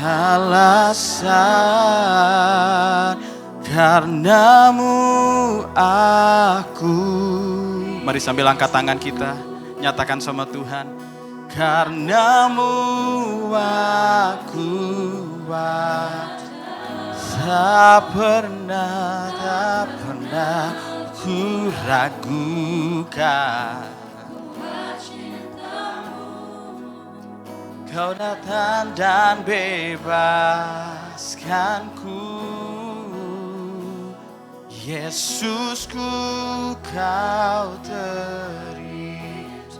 alasan, karenamu aku. Mari sambil angkat tangan kita, nyatakan sama Tuhan. Karenamu aku tak pernah ku ragukan. Kau datang dan bebaskanku, Yesusku, kau terima.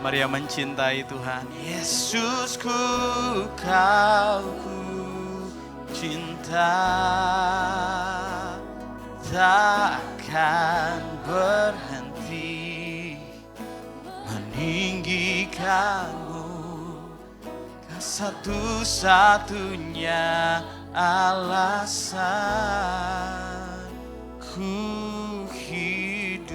Mari yang mencintai Tuhan, Yesusku, kau ku cinta, takkan berhenti meninggikanmu. Satu-satunya alasan ku hidup.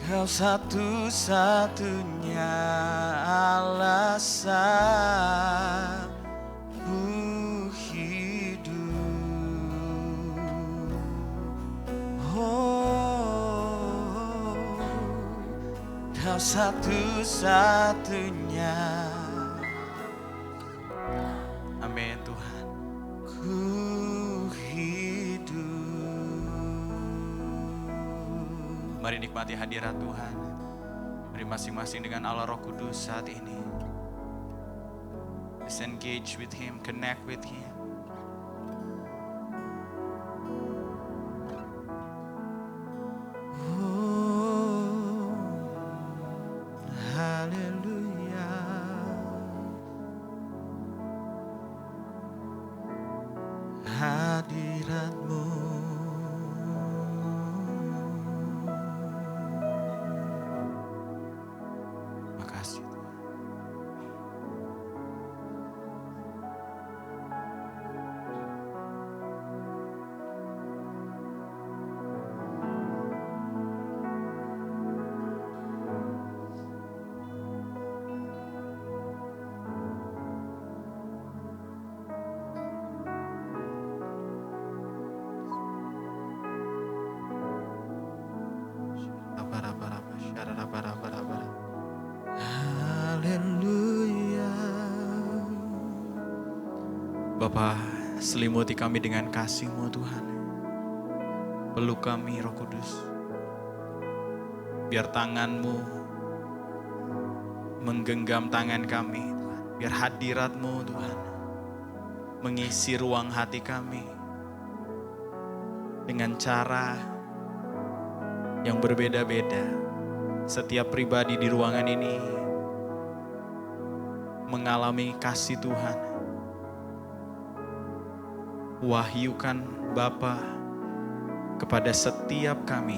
Kau satu-satunya alasan ku hidup. Kau satu-satunya. Amin Tuhan. Ku hidup. Mari nikmati hadirat Tuhan. Mari masing-masing dengan Allah Roh Kudus saat ini. Let's engage with Him, connect with Him. Hadiratmu, makasih Tuhan. Haleluya. Bapa, selimuti kami dengan kasih-Mu Tuhan. Peluk kami Roh Kudus. Biar tangan-Mu menggenggam tangan kami Tuhan. Biar hadirat-Mu Tuhan mengisi ruang hati kami dengan cara yang berbeda-beda. Setiap pribadi di ruangan ini mengalami kasih Tuhan. Wahyukan Bapa kepada setiap kami.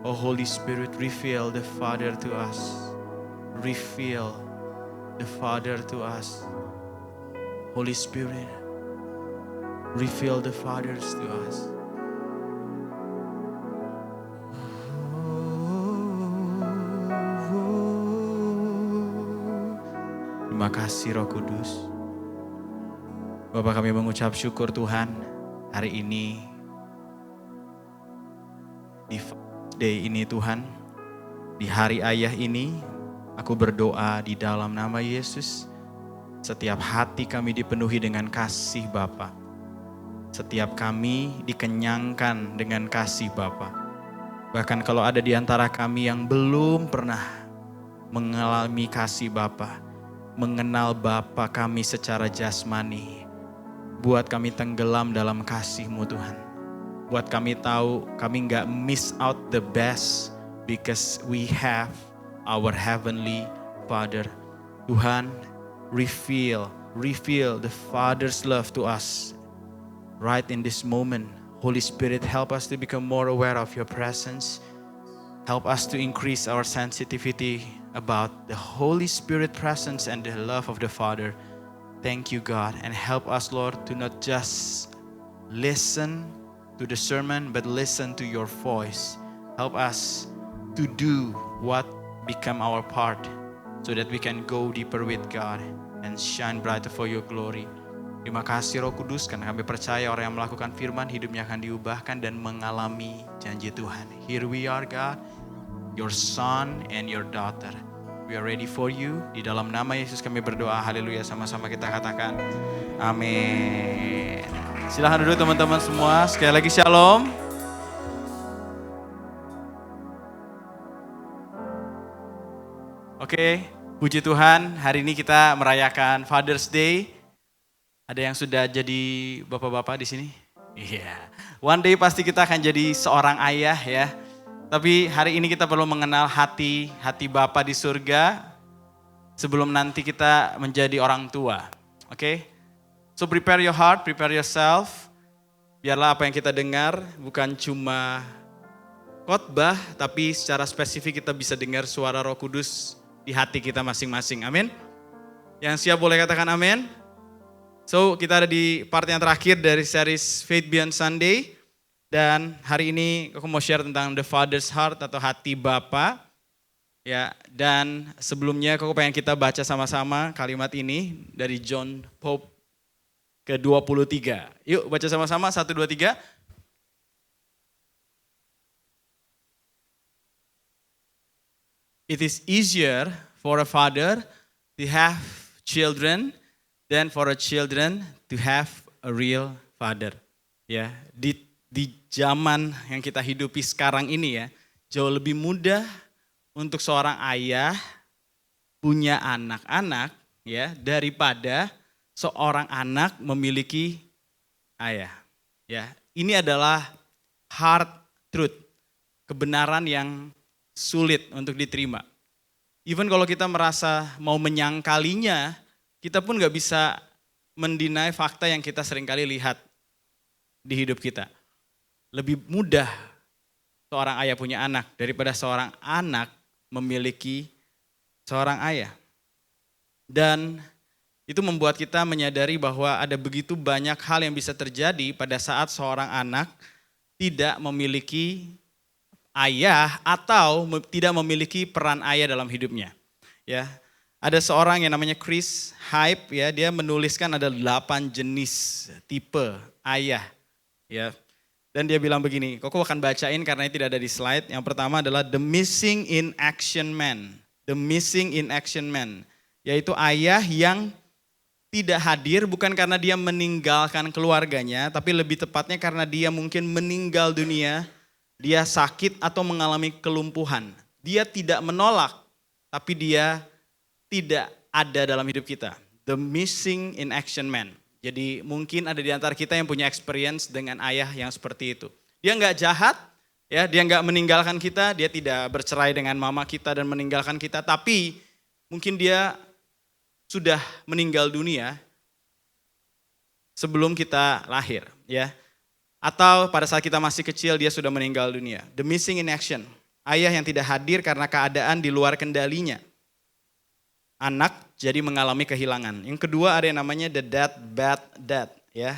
Oh Holy Spirit, reveal the Father to us. Reveal the Father to us. Holy Spirit, reveal the Fathers to us. Terima kasih Roh Kudus. Bapak, kami mengucap syukur Tuhan hari ini, di day ini Tuhan, di hari Ayah ini, aku berdoa di dalam nama Yesus, setiap hati kami dipenuhi dengan kasih Bapa. Setiap kami dikenyangkan dengan kasih Bapa. Bahkan kalau ada di antara kami yang belum pernah mengalami kasih Bapa, mengenal Bapa kami secara jasmani, buat kami tenggelam dalam kasih-Mu Tuhan. Buat kami tahu kami gak miss out the best because we have our Heavenly Father. Tuhan, reveal the Father's love to us right in this moment. Holy Spirit, help us to become more aware of your presence. Help us to increase our sensitivity about the Holy Spirit presence and the love of the Father. Thank you, God, and help us, Lord, to not just listen to the sermon, but listen to your voice. Help us to do what become our part so that we can go deeper with God and shine brighter for your glory. Terima kasih Roh Kudus, karena kami percaya orang yang melakukan firman hidupnya akan diubahkan dan mengalami janji Tuhan. Here we are God, your son and your daughter. We are ready for you. Di dalam nama Yesus kami berdoa. Haleluya. Sama-sama kita katakan amin. Silahkan duduk teman-teman semua. Sekali lagi shalom. Oke, puji Tuhan. Hari ini kita merayakan Father's Day. Ada yang sudah jadi bapak-bapak di sini? Iya. One day pasti kita akan jadi seorang ayah ya. Tapi hari ini kita perlu mengenal hati Bapa di surga sebelum nanti kita menjadi orang tua. Oke? So prepare your heart, prepare yourself. Biarlah apa yang kita dengar bukan cuma khotbah, tapi secara spesifik kita bisa dengar suara Roh Kudus di hati kita masing-masing. Amin. Yang siap boleh katakan amin. So kita ada di part yang terakhir dari series Faith Beyond Sunday. Dan hari ini aku mau share tentang the Father's Heart atau hati Bapa. Ya, dan sebelumnya aku pengen kita baca sama-sama kalimat ini dari John Pope ke-23. Yuk baca sama-sama 1, 2, 3. It is easier for a father to have children than for a children to have a real father. Ya, di zaman yang kita hidupi sekarang ini ya, jauh lebih mudah untuk seorang ayah punya anak-anak ya daripada seorang anak memiliki ayah. Ya, ini adalah hard truth, kebenaran yang sulit untuk diterima. Even kalau kita merasa mau menyangkalinya, kita pun gak bisa mendinai fakta yang kita seringkali lihat di hidup kita. Lebih mudah seorang ayah punya anak daripada seorang anak memiliki seorang ayah. Dan itu membuat kita menyadari bahwa ada begitu banyak hal yang bisa terjadi pada saat seorang anak tidak memiliki ayah atau tidak memiliki peran ayah dalam hidupnya. Ya. Ada seorang yang namanya Chris Hype ya, dia menuliskan ada 8 jenis tipe ayah ya. Dan dia bilang begini, kok akan bacain karena ini tidak ada di slide. Yang pertama adalah the missing in action man. The missing in action man, yaitu ayah yang tidak hadir bukan karena dia meninggalkan keluarganya, tapi lebih tepatnya karena dia mungkin meninggal dunia, dia sakit atau mengalami kelumpuhan. Dia tidak menolak, tapi dia tidak ada dalam hidup kita. The missing in action man. Jadi mungkin ada di antara kita yang punya experience dengan ayah yang seperti itu. Dia nggak jahat, ya, dia nggak meninggalkan kita, dia tidak bercerai dengan mama kita dan meninggalkan kita, tapi mungkin dia sudah meninggal dunia sebelum kita lahir, ya. Atau pada saat kita masih kecil dia sudah meninggal dunia. The missing in action. Ayah yang tidak hadir karena keadaan di luar kendalinya. Anak jadi mengalami kehilangan. Yang kedua ada yang namanya the bad dad, ya.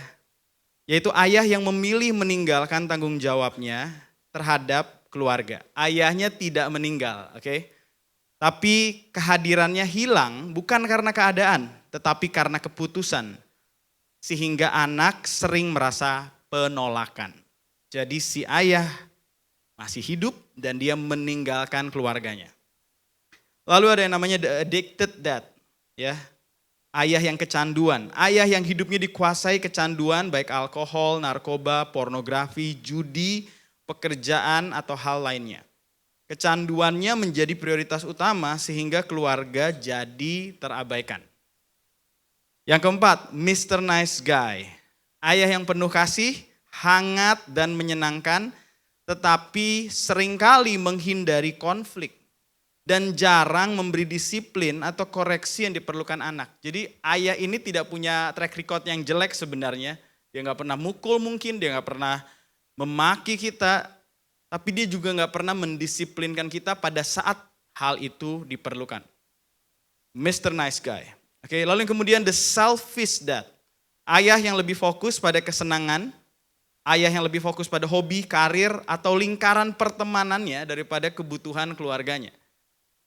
Yaitu ayah yang memilih meninggalkan tanggung jawabnya terhadap keluarga. Ayahnya tidak meninggal, oke? Tapi kehadirannya hilang bukan karena keadaan, tetapi karena keputusan. Sehingga anak sering merasa penolakan. Jadi si ayah masih hidup dan dia meninggalkan keluarganya. Lalu ada yang namanya the addicted dad, ya. Ayah yang kecanduan, ayah yang hidupnya dikuasai kecanduan baik alkohol, narkoba, pornografi, judi, pekerjaan atau hal lainnya. Kecanduannya menjadi prioritas utama sehingga keluarga jadi terabaikan. Yang keempat, Mr. Nice Guy. Ayah yang penuh kasih, hangat dan menyenangkan, tetapi seringkali menghindari konflik. Dan jarang memberi disiplin atau koreksi yang diperlukan anak. Jadi ayah ini tidak punya track record yang jelek sebenarnya. Dia gak pernah mukul mungkin, dia gak pernah memaki kita. Tapi dia juga gak pernah mendisiplinkan kita pada saat hal itu diperlukan. Mr. Nice Guy. Oke, lalu yang kemudian the selfish dad. Ayah yang lebih fokus pada kesenangan Ayah yang lebih fokus pada hobi, karir, atau lingkaran pertemanannya daripada kebutuhan keluarganya.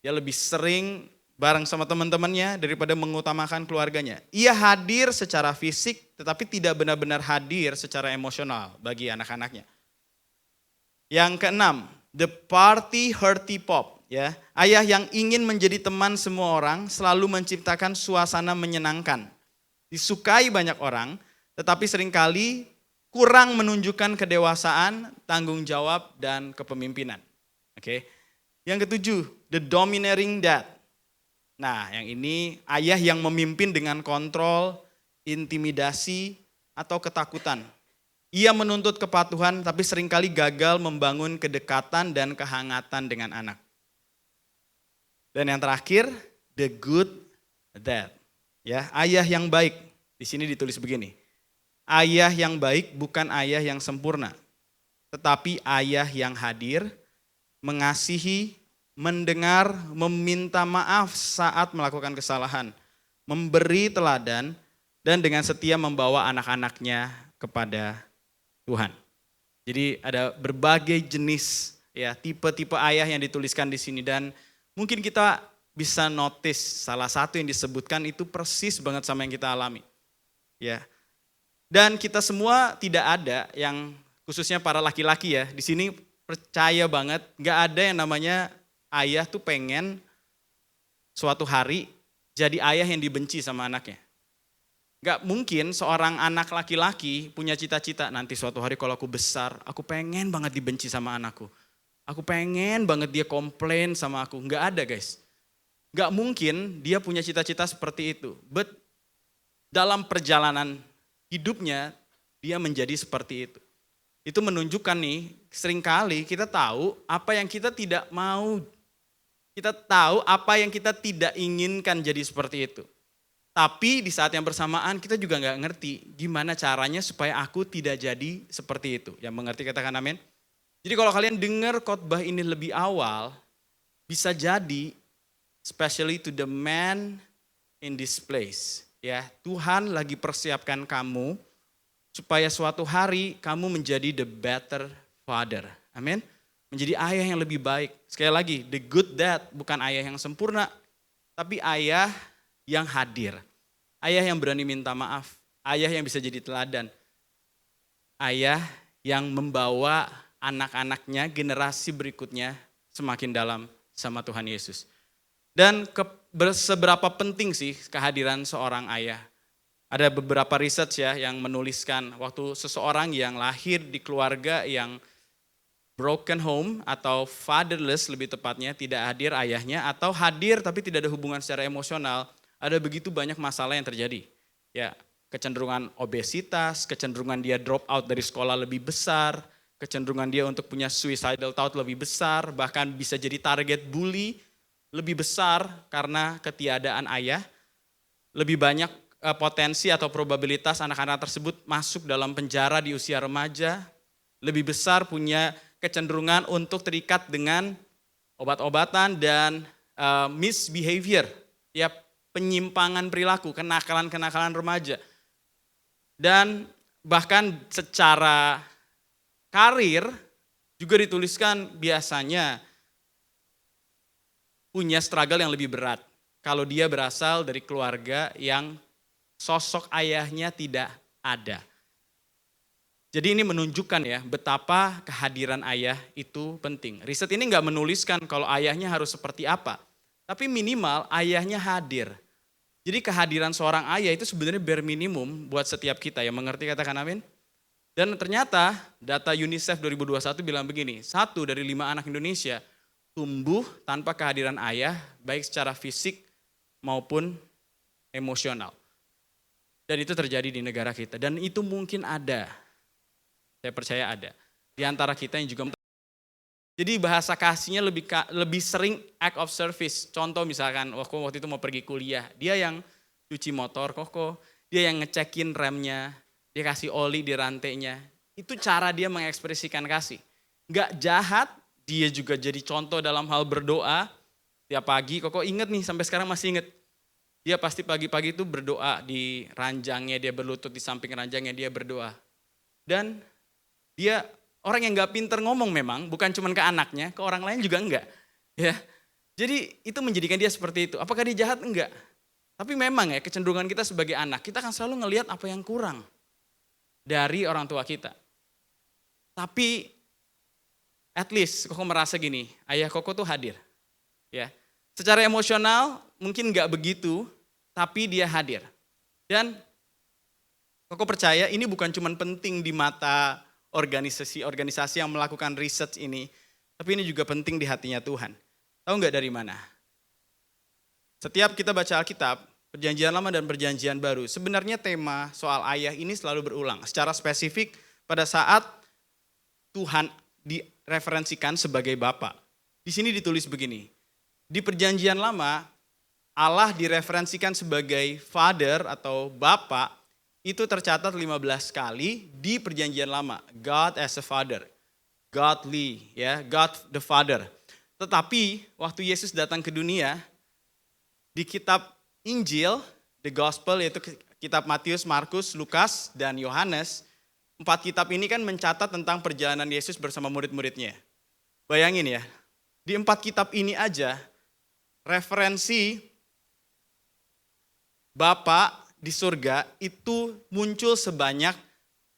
Dia lebih sering bareng sama teman-temannya daripada mengutamakan keluarganya. Ia hadir secara fisik tetapi tidak benar-benar hadir secara emosional bagi anak-anaknya. Yang keenam, the party hurty pop. Ya, ayah yang ingin menjadi teman semua orang selalu menciptakan suasana menyenangkan. Disukai banyak orang, tetapi seringkali kurang menunjukkan kedewasaan, tanggung jawab, dan kepemimpinan. Oke. Yang ketujuh, the domineering dad. Nah, yang ini ayah yang memimpin dengan kontrol, intimidasi, atau ketakutan. Ia menuntut kepatuhan tapi seringkali gagal membangun kedekatan dan kehangatan dengan anak. Dan yang terakhir, the good dad. Ya, ayah yang baik. Di sini ditulis begini. Ayah yang baik bukan ayah yang sempurna, tetapi ayah yang hadir, mengasihi, mendengar, meminta maaf saat melakukan kesalahan, memberi teladan, dan dengan setia membawa anak-anaknya kepada Tuhan. Jadi ada berbagai jenis ya tipe-tipe ayah yang dituliskan di sini dan mungkin kita bisa notice salah satu yang disebutkan itu persis banget sama yang kita alami. Ya. Dan kita semua tidak ada yang khususnya para laki-laki ya, di sini percaya banget nggak ada yang namanya ayah tuh pengen suatu hari jadi ayah yang dibenci sama anaknya. Gak mungkin seorang anak laki-laki punya cita-cita nanti suatu hari kalau aku besar, aku pengen banget dibenci sama anakku. Aku pengen banget dia komplain sama aku. Gak ada guys. Gak mungkin dia punya cita-cita seperti itu. But dalam perjalanan hidupnya dia menjadi seperti itu. Itu menunjukkan nih seringkali kita tahu apa yang kita tidak mau. Kita tahu apa yang kita tidak inginkan jadi seperti itu. Tapi di saat yang bersamaan kita juga gak ngerti gimana caranya supaya aku tidak jadi seperti itu. Yang mengerti katakan amin. Jadi kalau kalian dengar khotbah ini lebih awal, bisa jadi especially to the man in this place. Ya, Tuhan lagi persiapkan kamu supaya suatu hari kamu menjadi the better father. Amin. Menjadi ayah yang lebih baik. Sekali lagi, the good dad bukan ayah yang sempurna, tapi ayah yang hadir. Ayah yang berani minta maaf. Ayah yang bisa jadi teladan. Ayah yang membawa anak-anaknya, generasi berikutnya semakin dalam sama Tuhan Yesus. Dan seberapa penting sih kehadiran seorang ayah? Ada beberapa research ya yang menuliskan waktu seseorang yang lahir di keluarga yang broken home atau fatherless lebih tepatnya, tidak hadir ayahnya atau hadir tapi tidak ada hubungan secara emosional, ada begitu banyak masalah yang terjadi. Ya, kecenderungan obesitas, kecenderungan dia drop out dari sekolah lebih besar, kecenderungan dia untuk punya suicidal thought lebih besar, bahkan bisa jadi target bully lebih besar karena ketiadaan ayah. Lebih banyak potensi atau probabilitas anak-anak tersebut masuk dalam penjara di usia remaja, lebih besar punya kecenderungan untuk terikat dengan obat-obatan dan misbehavior, ya penyimpangan perilaku, kenakalan-kenakalan remaja. Dan bahkan secara karir juga dituliskan biasanya punya struggle yang lebih berat. Kalau dia berasal dari keluarga yang sosok ayahnya tidak ada. Jadi ini menunjukkan ya betapa kehadiran ayah itu penting. Riset ini nggak menuliskan kalau ayahnya harus seperti apa. Tapi minimal ayahnya hadir. Jadi kehadiran seorang ayah itu sebenarnya bare minimum buat setiap kita yang mengerti katakan amin. Dan ternyata data UNICEF 2021 bilang begini, 1 dari 5 anak Indonesia tumbuh tanpa kehadiran ayah baik secara fisik maupun emosional. Dan itu terjadi di negara kita dan itu mungkin ada. Saya percaya ada. Di antara kita yang juga. Jadi bahasa kasihnya lebih sering act of service. Contoh misalkan waktu itu mau pergi kuliah. Dia yang cuci motor Koko. Dia yang ngecekin remnya. Dia kasih oli di rantainya. Itu cara dia mengekspresikan kasih. Gak jahat. Dia juga jadi contoh dalam hal berdoa. Tiap pagi Koko inget nih sampai sekarang masih inget. Dia pasti pagi-pagi itu berdoa di ranjangnya. Dia berlutut di samping ranjangnya dia berdoa. Dan Dia orang yang gak pinter ngomong memang, bukan cuma ke anaknya, ke orang lain juga enggak. Ya. Jadi itu menjadikan dia seperti itu. Apakah dia jahat? Enggak. Tapi memang ya kecenderungan kita sebagai anak, kita akan selalu ngelihat apa yang kurang dari orang tua kita. Tapi at least Koko merasa gini, ayah Koko tuh hadir. Ya. Secara emosional mungkin enggak begitu, tapi dia hadir. Dan Koko percaya ini bukan cuma penting di mata organisasi yang melakukan research ini, tapi ini juga penting di hatinya Tuhan. Tahu nggak dari mana? Setiap kita baca Alkitab, Perjanjian Lama dan Perjanjian Baru, sebenarnya tema soal ayah ini selalu berulang. Secara spesifik pada saat Tuhan direferensikan sebagai Bapa. Di sini ditulis begini, di Perjanjian Lama Allah direferensikan sebagai Father atau Bapa, itu tercatat 15 kali di Perjanjian Lama. God as a Father, godly, ya, God the Father. Tetapi waktu Yesus datang ke dunia, di kitab Injil, the Gospel, yaitu kitab Matius, Markus, Lukas, dan Yohanes, 4 kitab ini kan mencatat tentang perjalanan Yesus bersama murid-muridnya. Bayangin ya, di 4 kitab ini aja, referensi Bapa di surga itu muncul sebanyak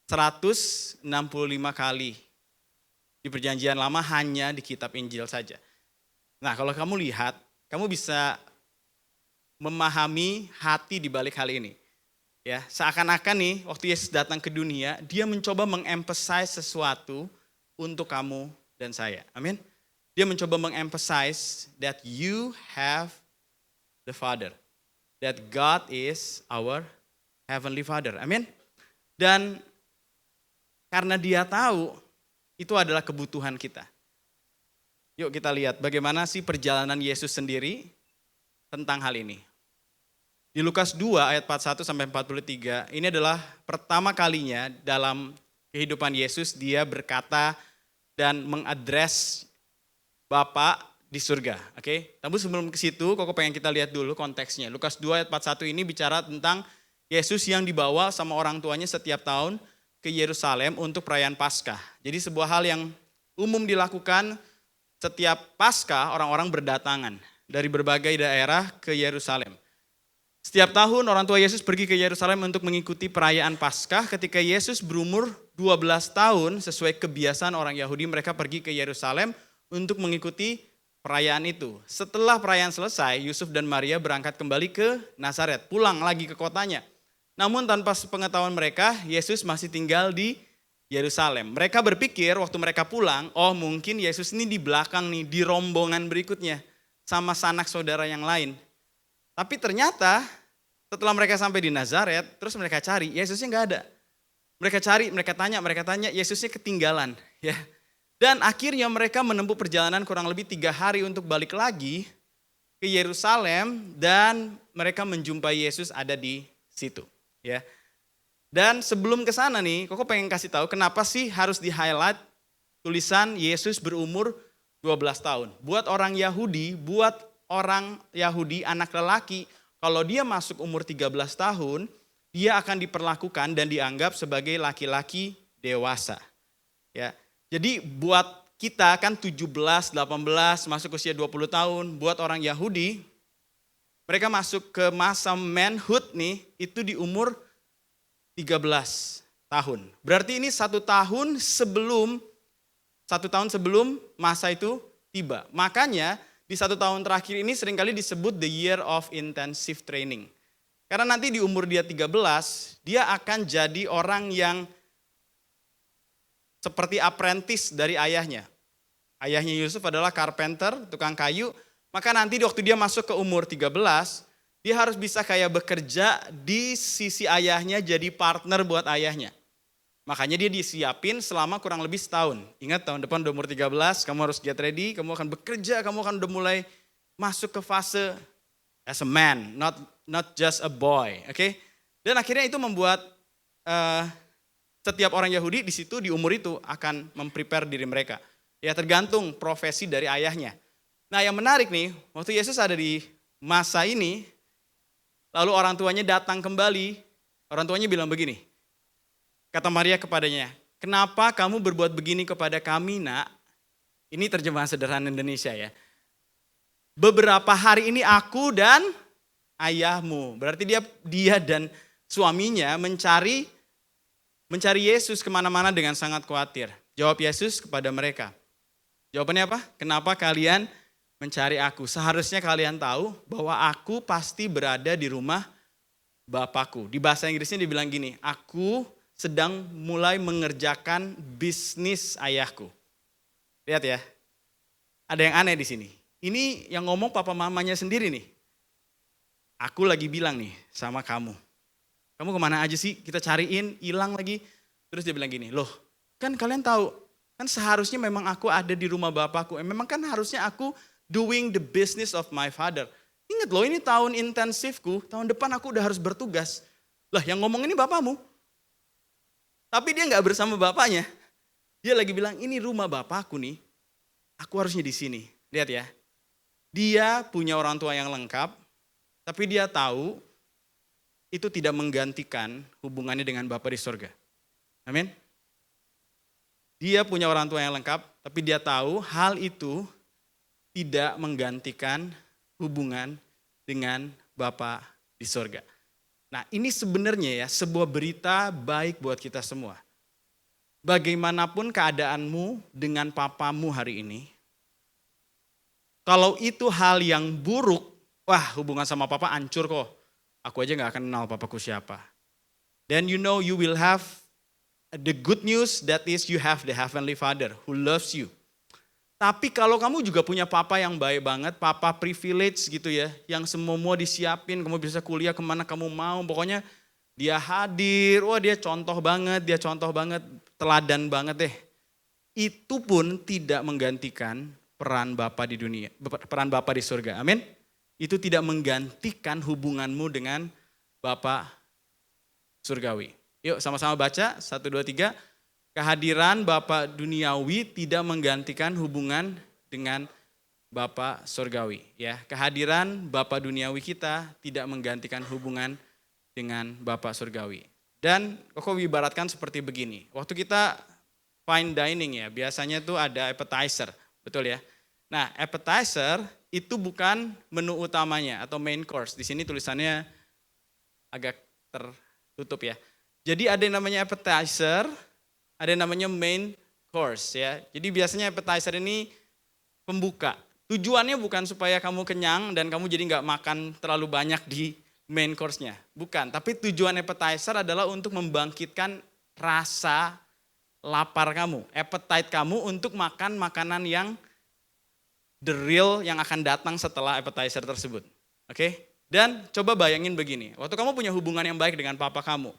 165 kali. Di Perjanjian Lama hanya di kitab Injil saja. Nah, kalau kamu lihat, kamu bisa memahami hati di balik hal ini. Ya, seakan-akan nih waktu Yesus datang ke dunia, dia mencoba mengemphasize sesuatu untuk kamu dan saya. Amin. Dia mencoba mengemphasize that you have the Father. That God is our Heavenly Father. Amin. Dan karena dia tahu itu adalah kebutuhan kita. Yuk kita lihat bagaimana sih perjalanan Yesus sendiri tentang hal ini. Di Lukas 2 ayat 41 sampai 43, ini adalah pertama kalinya dalam kehidupan Yesus dia berkata dan mengadres Bapa di surga. Oke, tapi sebelum ke situ, Koko pengen kita lihat dulu konteksnya. Lukas 2 ayat 41 ini bicara tentang Yesus yang dibawa sama orang tuanya setiap tahun ke Yerusalem untuk perayaan Paskah. Jadi sebuah hal yang umum dilakukan setiap Paskah, orang-orang berdatangan dari berbagai daerah ke Yerusalem. Setiap tahun orang tua Yesus pergi ke Yerusalem untuk mengikuti perayaan Paskah. Ketika Yesus berumur 12 tahun, sesuai kebiasaan orang Yahudi, mereka pergi ke Yerusalem untuk mengikuti perayaan itu. Setelah perayaan selesai, Yusuf dan Maria berangkat kembali ke Nazaret, pulang lagi ke kotanya. Namun tanpa sepengetahuan mereka, Yesus masih tinggal di Yerusalem. Mereka berpikir waktu mereka pulang, oh mungkin Yesus ini di belakang nih, di rombongan berikutnya, sama sanak saudara yang lain. Tapi ternyata setelah mereka sampai di Nazaret, terus mereka cari, Yesusnya nggak ada. Mereka cari, mereka tanya, Yesusnya ketinggalan. Ya. Dan akhirnya mereka menempuh perjalanan kurang lebih 3 hari untuk balik lagi ke Yerusalem dan mereka menjumpai Yesus ada di situ. Ya. Dan sebelum ke sana nih, Koko pengen kasih tahu kenapa sih harus di-highlight tulisan Yesus berumur 12 tahun. Buat orang Yahudi, anak lelaki, kalau dia masuk umur 13 tahun, dia akan diperlakukan dan dianggap sebagai laki-laki dewasa. Ya. Jadi buat kita kan 17, 18, masuk usia 20 tahun, buat orang Yahudi, mereka masuk ke masa manhood nih, itu di umur 13 tahun. Berarti ini 1 tahun sebelum masa itu tiba. Makanya di 1 tahun terakhir ini seringkali disebut the year of intensive training. Karena nanti di umur dia 13, dia akan jadi orang yang seperti apprentice dari ayahnya. Ayahnya Yusuf adalah carpenter, tukang kayu. Maka nanti waktu dia masuk ke umur 13, dia harus bisa kayak bekerja di sisi ayahnya jadi partner buat ayahnya. Makanya dia disiapin selama kurang lebih setahun. Ingat tahun depan udah umur 13, kamu harus get ready, kamu akan bekerja, kamu akan udah mulai masuk ke fase as a man, not just a boy. Okay? Dan akhirnya itu membuat setiap orang Yahudi di situ di umur itu akan memprepare diri mereka. Ya tergantung profesi dari ayahnya. Nah yang menarik nih, waktu Yesus ada di masa ini, lalu orang tuanya datang kembali, orang tuanya bilang begini, kata Maria kepadanya, kenapa kamu berbuat begini kepada kami, Nak? Ini terjemahan sederhana Indonesia ya. Beberapa hari ini aku dan ayahmu. Berarti dia dan suaminya mencari Yesus kemana-mana dengan sangat khawatir. Jawab Yesus kepada mereka. Jawabannya apa? Kenapa kalian mencari aku? Seharusnya kalian tahu bahwa aku pasti berada di rumah Bapakku. Di bahasa Inggrisnya dibilang gini, aku sedang mulai mengerjakan bisnis ayahku. Lihat ya, ada yang aneh di sini. Ini yang ngomong papa mamanya sendiri nih. Aku lagi bilang nih sama kamu. Kamu kemana aja sih? Kita cariin, hilang lagi. Terus dia bilang gini, loh kan kalian tahu, kan seharusnya memang aku ada di rumah Bapakku. Memang kan harusnya aku doing the business of my father. Ingat loh, ini tahun intensifku, tahun depan aku udah harus bertugas. Lah yang ngomong ini bapakmu. Tapi dia nggak bersama bapaknya. Dia lagi bilang, ini rumah bapakku nih, aku harusnya di sini. Lihat ya, dia punya orang tua yang lengkap, tapi dia tahu itu tidak menggantikan hubungannya dengan Bapa di surga. Amin. Dia punya orang tua yang lengkap, tapi dia tahu hal itu tidak menggantikan hubungan dengan Bapa di surga. Nah, ini sebenarnya ya sebuah berita baik buat kita semua. Bagaimanapun keadaanmu dengan papamu hari ini, kalau itu hal yang buruk, wah hubungan sama papa hancur kok. Aku aja gak akan kenal papaku siapa. Then you know you will have the good news, that is you have the heavenly father who loves you. Tapi kalau kamu juga punya papa yang baik banget, papa privilege gitu ya, yang semua disiapin, kamu bisa kuliah kemana kamu mau, pokoknya dia hadir, wah dia contoh banget, teladan banget deh. Itu pun tidak menggantikan peran Bapa di dunia, peran Bapa di surga, amin. Itu tidak menggantikan hubunganmu dengan Bapa surgawi. Yuk sama-sama baca, 1, 2, 3. Kehadiran Bapa duniawi tidak menggantikan hubungan dengan Bapa surgawi. Ya, kehadiran Bapa duniawi kita tidak menggantikan hubungan dengan Bapa surgawi. Dan aku ibaratkan seperti begini. Waktu kita fine dining ya, biasanya tuh ada appetizer, betul ya. Nah, appetizer itu bukan menu utamanya atau main course. Di sini tulisannya agak tertutup ya. Jadi ada yang namanya appetizer, ada yang namanya main course ya. Jadi biasanya appetizer ini pembuka. Tujuannya bukan supaya kamu kenyang dan kamu jadi nggak makan terlalu banyak di main course-nya. Bukan, tapi tujuan appetizer adalah untuk membangkitkan rasa lapar kamu, appetite kamu untuk makan makanan yang the real yang akan datang setelah appetizer tersebut. Oke? Dan coba bayangin begini, waktu kamu punya hubungan yang baik dengan papa kamu,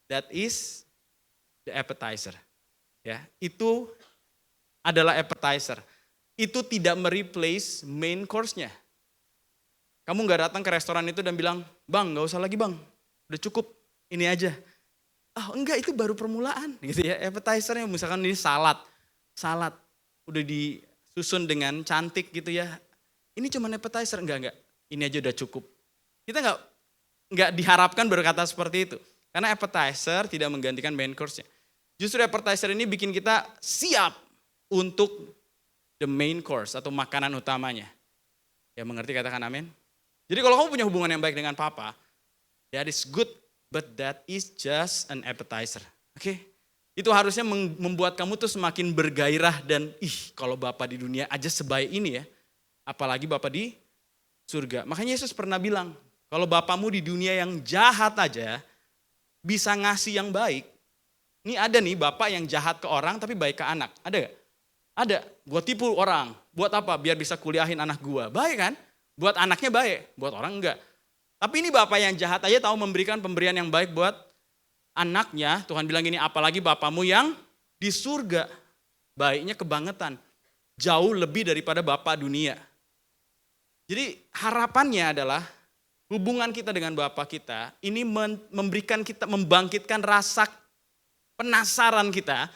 that is the appetizer. Ya, itu adalah appetizer. Itu tidak mereplace main course-nya. Kamu gak datang ke restoran itu dan bilang, bang gak usah lagi bang, udah cukup, ini aja. Oh enggak, itu baru permulaan gitu ya. Appetizernya misalkan ini salad, udah disusun dengan cantik gitu ya. Ini cuma appetizer, enggak, ini aja udah cukup. Kita enggak diharapkan berkata seperti itu. Karena appetizer tidak menggantikan main course-nya. Justru appetizer ini bikin kita siap untuk the main course atau makanan utamanya. Ya mengerti, katakan amin. Jadi kalau kamu punya hubungan yang baik dengan papa, that is good, but that is just an appetizer. Oke? Itu harusnya membuat kamu tuh semakin bergairah dan kalau Bapa di dunia aja sebaik ini ya, apalagi Bapa di surga. Makanya Yesus pernah bilang, kalau Bapamu di dunia yang jahat aja bisa ngasih yang baik. Ini ada nih Bapak yang jahat ke orang tapi baik ke anak. Ada gak? Ada. Buat tipu orang. Buat apa? Biar bisa kuliahin anak gua. Baik kan? Buat anaknya baik, buat orang enggak. Tapi ini Bapak yang jahat aja tahu memberikan pemberian yang baik buat anaknya. Tuhan bilang gini, apalagi Bapamu yang di surga. Baiknya kebangetan. Jauh lebih daripada Bapa dunia. Jadi harapannya adalah hubungan kita dengan Bapa kita ini memberikan kita, membangkitkan rasa penasaran kita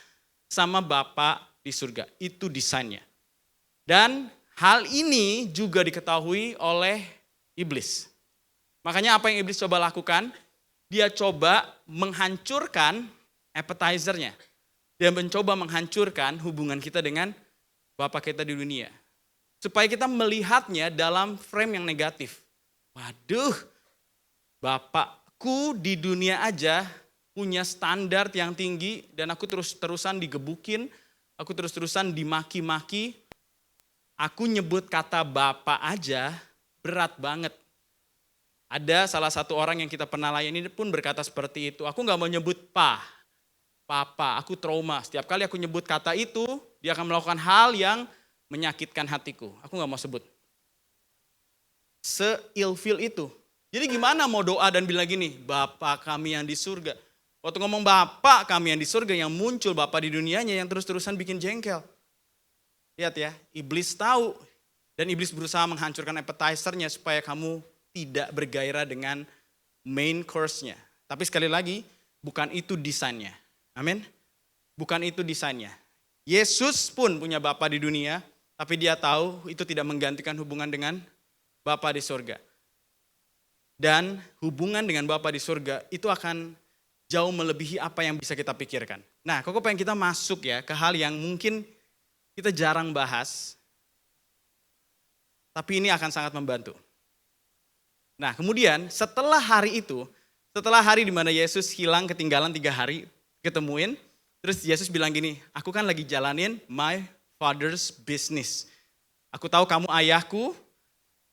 sama Bapa di surga. Itu desainnya. Dan hal ini juga diketahui oleh iblis. Makanya apa yang iblis coba lakukan? Dia coba menghancurkan appetizernya. dan mencoba menghancurkan hubungan kita dengan Bapa kita di dunia. Supaya kita melihatnya dalam frame yang negatif. Waduh, Bapakku di dunia aja punya standar yang tinggi dan aku terus-terusan digebukin, aku terus-terusan dimaki-maki. Aku nyebut kata Bapak aja berat banget. Ada salah satu orang yang kita pernah layani pun berkata seperti itu. Aku gak mau nyebut Papa, aku trauma. Setiap kali aku nyebut kata itu, dia akan melakukan hal yang menyakitkan hatiku. Aku gak mau sebut. Se-ilfil itu. Jadi gimana mau doa dan bilang gini, Bapa kami yang di surga. Waktu ngomong Bapa kami yang di surga, yang muncul Bapa di dunianya yang terus-terusan bikin jengkel. Lihat ya, iblis tahu. Dan iblis berusaha menghancurkan appetizer-nya supaya kamu tidak bergairah dengan main course-nya. Tapi sekali lagi, bukan itu desainnya. Amin. Bukan itu desainnya. Yesus pun punya Bapa di dunia, tapi dia tahu itu tidak menggantikan hubungan dengan Bapa di surga. Dan hubungan dengan Bapa di surga itu akan jauh melebihi apa yang bisa kita pikirkan. Nah, kok pengen kita masuk ya ke hal yang mungkin kita jarang bahas, tapi ini akan sangat membantu. Nah, kemudian setelah hari itu, setelah hari di mana Yesus hilang ketinggalan 3 hari, ketemuin, terus Yesus bilang gini, aku kan lagi jalanin my father's business. Aku tahu kamu ayahku,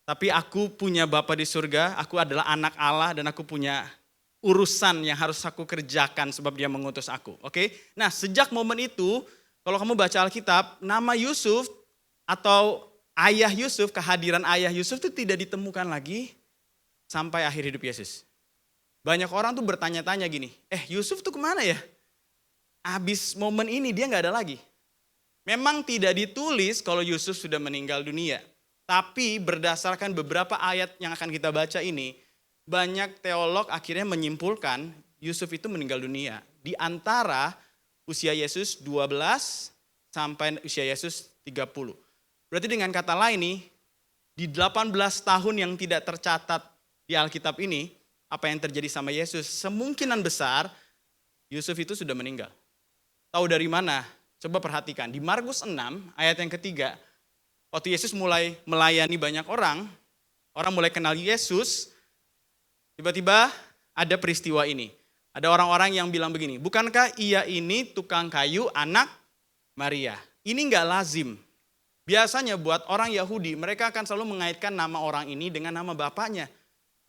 tapi aku punya Bapa di surga, aku adalah anak Allah dan aku punya urusan yang harus aku kerjakan sebab dia mengutus aku. Oke? Nah, sejak momen itu, kalau kamu baca Alkitab, nama Yusuf atau ayah Yusuf, kehadiran ayah Yusuf itu tidak ditemukan lagi sampai akhir hidup Yesus. Banyak orang tuh bertanya-tanya gini, Yusuf tuh kemana ya? Abis momen ini dia gak ada lagi. Memang tidak ditulis kalau Yusuf sudah meninggal dunia. Tapi berdasarkan beberapa ayat yang akan kita baca ini, banyak teolog akhirnya menyimpulkan Yusuf itu meninggal dunia. Di antara usia Yesus 12 sampai usia Yesus 30. Berarti dengan kata lain nih, di 18 tahun yang tidak tercatat di Alkitab ini, apa yang terjadi sama Yesus, semungkinan besar Yusuf itu sudah meninggal. Tahu dari mana? Coba perhatikan, di Markus 6 ayat yang ketiga, waktu Yesus mulai melayani banyak orang mulai kenal Yesus, tiba-tiba ada peristiwa ini. Ada orang-orang yang bilang begini, bukankah ia ini tukang kayu anak Maria? Ini enggak lazim. Biasanya buat orang Yahudi, mereka akan selalu mengaitkan nama orang ini dengan nama bapaknya,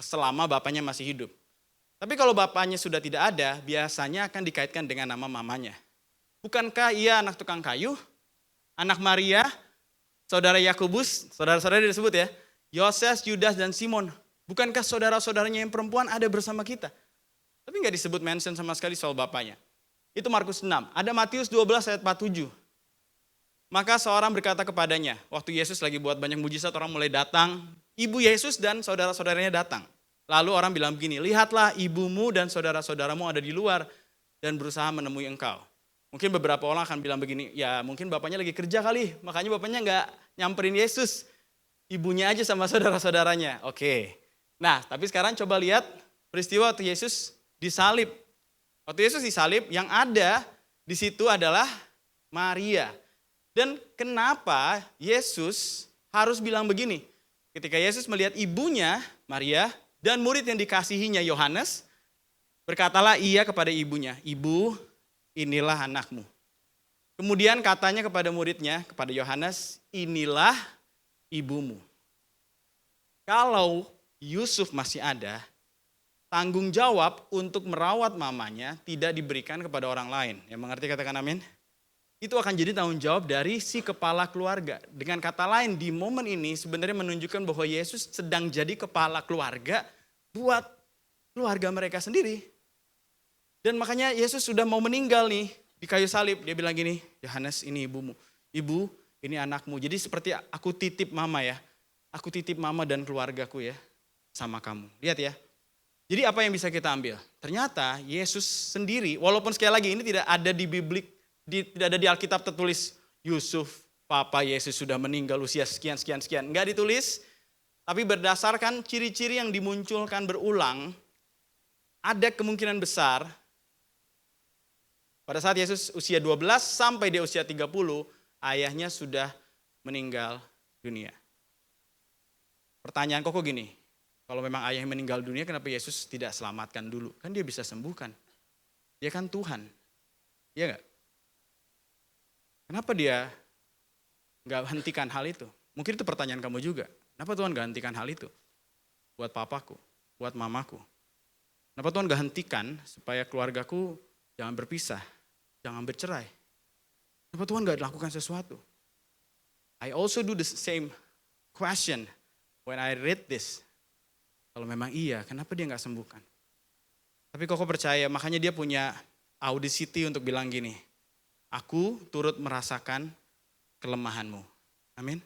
selama bapaknya masih hidup. Tapi kalau bapaknya sudah tidak ada, biasanya akan dikaitkan dengan nama mamanya. Bukankah ia anak tukang kayu, anak Maria, saudara Yakobus, saudara-saudara disebut ya, Yoses, Yudas, dan Simon. Bukankah saudara-saudaranya yang perempuan ada bersama kita? Tapi nggak disebut mention sama sekali soal bapaknya. Itu Markus 6. Ada Matius 12 ayat 47. Maka seorang berkata kepadanya, waktu Yesus lagi buat banyak mujizat, orang mulai datang. Ibu Yesus dan saudara-saudaranya datang. Lalu orang bilang begini, lihatlah ibumu dan saudara-saudaramu ada di luar dan berusaha menemui engkau. Mungkin beberapa orang akan bilang begini, ya mungkin bapaknya lagi kerja kali, makanya bapaknya nggak nyamperin Yesus. Ibunya aja sama saudara-saudaranya. Oke. Nah, tapi sekarang coba lihat peristiwa waktu Yesus disalib. Waktu Yesus disalib, yang ada di situ adalah Maria. Dan kenapa Yesus harus bilang begini? Ketika Yesus melihat ibunya, Maria, dan murid yang dikasihinya, Yohanes, berkatalah ia kepada ibunya, ibu, inilah anakmu. Kemudian katanya kepada muridnya, kepada Yohanes, inilah ibumu. Kalau Yusuf masih ada, tanggung jawab untuk merawat mamanya tidak diberikan kepada orang lain. Yang mengerti katakan amin? Itu akan jadi tanggung jawab dari si kepala keluarga. Dengan kata lain, di momen ini sebenarnya menunjukkan bahwa Yesus sedang jadi kepala keluarga buat keluarga mereka sendiri. Dan makanya Yesus sudah mau meninggal nih di kayu salib. Dia bilang gini, Yohanes ini ibumu. Ibu, ini anakmu. Jadi seperti aku titip mama ya. Aku titip mama dan keluargaku ya sama kamu. Lihat ya. Jadi apa yang bisa kita ambil? Ternyata Yesus sendiri, walaupun sekali lagi ini tidak ada di Biblik, tidak ada di Alkitab tertulis Yusuf, Papa Yesus sudah meninggal usia sekian. Enggak ditulis, tapi berdasarkan ciri-ciri yang dimunculkan berulang, ada kemungkinan besar Pada saat Yesus usia 12 sampai dia usia 30, ayahnya sudah meninggal dunia. Pertanyaan Koko gini, kalau memang ayahnya meninggal dunia, kenapa Yesus tidak selamatkan dulu? Kan dia bisa sembuhkan. Dia kan Tuhan. Iya gak? Kenapa dia gak hentikan hal itu? Mungkin itu pertanyaan kamu juga. Kenapa Tuhan gak hentikan hal itu? Buat papaku, buat mamaku. Kenapa Tuhan gak hentikan supaya keluargaku jangan berpisah, jangan bercerai? Kenapa Tuhan gak lakukan sesuatu? I also do the same question when I read this. Kalau memang iya, kenapa dia gak sembuhkan? Tapi Koko percaya, makanya dia punya audacity untuk bilang gini, aku turut merasakan kelemahanmu. Amin.